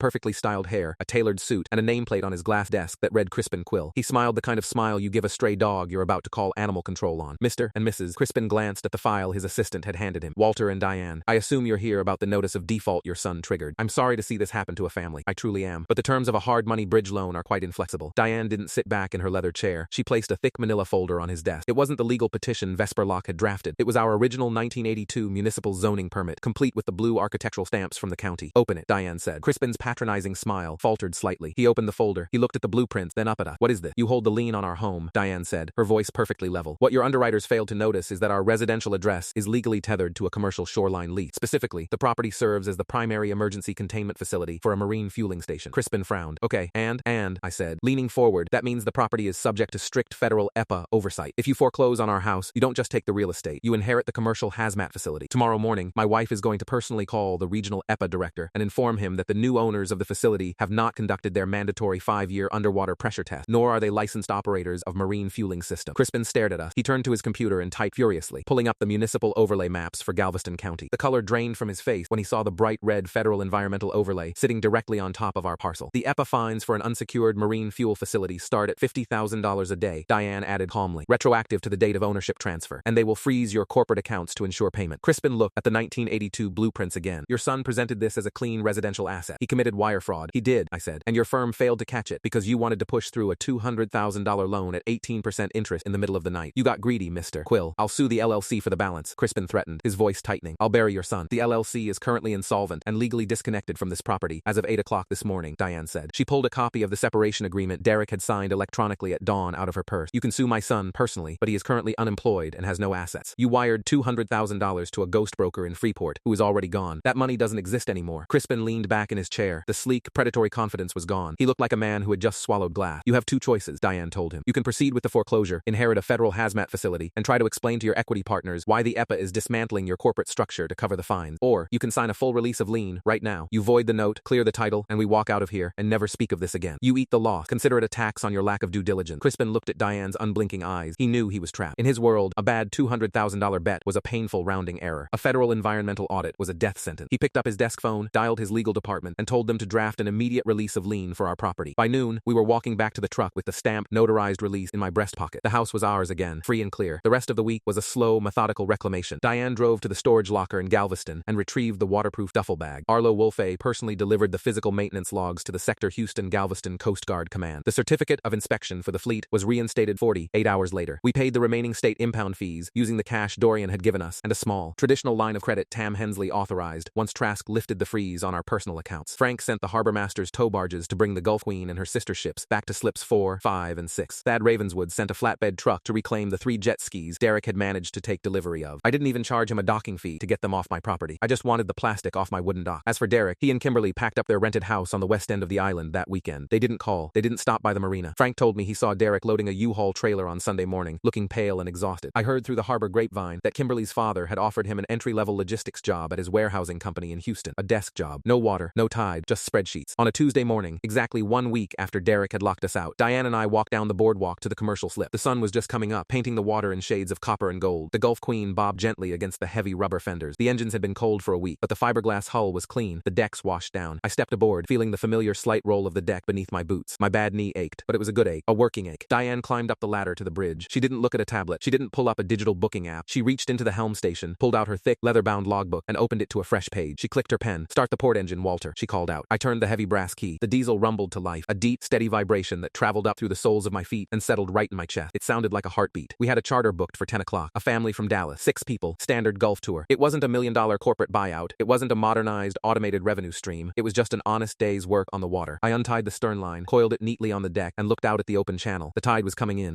perfectly styled hair, a tailored suit, and a nameplate on his glass desk that read Crispin Quill. He smiled the kind of smile you give a stray dog you're about to call animal control on. Mr. and Mrs. Crispin glanced at the file his assistant had handed him. Walter and Diane, I assume you're here about the notice of default your son triggered. I'm sorry to see this happen to a family. I truly am. But the terms of a hard money bridge loan are quite inflexible. Diane didn't sit back in her leather chair. She placed a thick manila folder on his desk. It wasn't the legal petition Vesperlock had drafted. It was our original 1982 municipal zoning permit, complete with the blue architectural stamps from the county. Open it, Diane said. Crispin's patronizing smile faltered slightly. He opened the folder. He looked at the blueprints, then up at us. What is this? You hold the lien on our home, Diane said, her voice perfectly level. What your underwriters failed to notice is that our residential address is legally tethered to a commercial shoreline lease. Specifically, the property serves as the primary emergency containment facility for a marine fueling station. Crispin frowned. Okay, and, I said, leaning forward, that means the property is subject to strict federal EPA oversight. If you foreclose on our house, you don't just take the real estate, you inherit the commercial hazmat facility. Tomorrow morning, my wife is going to personally call the regional EPA director and inform him that the new owners of the facility have not conducted their mandatory 5-year underwater pressure test, nor are they licensed operators of marine fueling system. Crispin stared at us. He turned to his computer and typed furiously, pulling up the municipal overlay maps for Galveston County. The color drained from his face when he saw the bright red federal environmental overlay sitting directly on top of our parcel. The EPA fines for an unsecured marine fuel facility start at $50,000 a day, Diane added calmly, retroactive to the date of ownership transfer, and they will freeze your corporate accounts to ensure payment. Crispin looked at the 1982 blueprints again. Your son presented this as a clean residential asset. He committed wire fraud. He did, I said, and your firm failed to catch it because you wanted to push through a $200,000 loan at 18% interest in the middle of the night. You got greedy, Mr. Quill. I'll sue the LLC for the balance, Crispin threatened, his voice tightening. I'll bury your son. The LLC is currently insolvent and legally disconnected from this property as of 8 o'clock this morning, Diane said. She pulled a copy of the separation agreement Derek had signed electronically at dawn out of her purse. You can sue my son personally, but he is currently unemployed and has no assets. You wired $200,000 to a ghost broker in Freeport, who is already gone. That money doesn't exist anymore. Crispin leaned back in his chair. The sleek, predatory confidence was gone. He looked like a man who had just swallowed glass. You have two choices, Diane told him. You can proceed with the foreclosure, inherit a federal hazmat facility, and try to explain to your equity partners why the EPA is dismantling your corporate structure to cover the fines. Or, you can sign a full release of lien right now. You void the note, clear the title, and we walk out of here and never speak of this again. You eat the loss. Consider it a tax on your lack of due diligence. Crispin looked at Diane's unblinking eyes. He knew he was trapped. In his world, a bad $200,000 bet was a painful rounding error. A federal environmental audit was a death sentence. He picked up his desk phone, dialed his legal department, and told them to draft an immediate release of lien for our property. By noon, we were walking back to the truck with the stamped, notarized release in my breast pocket. The house was ours again, free and clear. The rest of the week was a slow, methodical reclamation. Diane drove to the storage locker in Galveston and retrieved the waterproof duffel bag. Arlo Wolfe personally delivered the physical maintenance logs to the Sector Houston-Galveston Coast Guard Command. The certificate of inspection for the fleet was reinstated 48 hours later. We paid the remaining state impound fees using the cash Dorian had given us and a small, traditional line of credit Tam Hensley authorized once Trask lifted the freeze on our personal accounts. Frank sent the harbor master's tow barges to bring the Gulf Queen and her sister ships back to slips 4, 5, and 6. Thad Ravenswood sent a flatbed truck to reclaim the 3 jet skis Derek had managed to take delivery of. I didn't even charge him a docking fee to get them off my property. I just wanted the plastic off my wooden dock. As for Derek, he and Kimberly packed up their rented house on the west end of the island that weekend. They didn't call. They didn't stop by the marina. Frank told me he saw Derek loading a U-Haul trailer on Sunday morning, looking pale and exhausted. I heard through the harbor grapevine that Kimberly's father had offered him an entry-level logistics job at his warehousing company in Houston. A desk job. No water, no tide, just spreadsheets. On a Tuesday morning, exactly 1 week after Derek had locked us out, Diane and I walked down the boardwalk to the commercial slip. The sun was just coming up, painting the water in shades of copper and gold. The Gulf Queen bobbed gently against the heavy rubber fenders. The engines had been cold for a week, but the fiberglass hull was clean, the decks washed down. I stepped aboard, feeling the familiar slight roll of the deck beneath my boots. My bad knee ached, but it was a good ache, a working ache. Diane climbed up the ladder to the bridge. She didn't look at a tablet. She didn't pull up a digital booking app. She reached into the helm station, pulled out her thick, leather-bound logbook, and opened it to a fresh page. She clicked her pen. Start the port engine, Walter, she called out. I turned the heavy brass key. The diesel rumbled to life, a deep, steady vibration that traveled up through the soles of my feet and settled right in my chest. It sounded like a heartbeat. We had a charter booked for 10 o'clock. A family from Dallas. 6 people. Standard Gulf tour. It wasn't a $1 million corporate buyout. It wasn't a modernized, automated revenue stream. It was just an honest day's work on the water. I untied the stern line, coiled it neatly on the deck, and looked out at the open channel. The tide was coming in.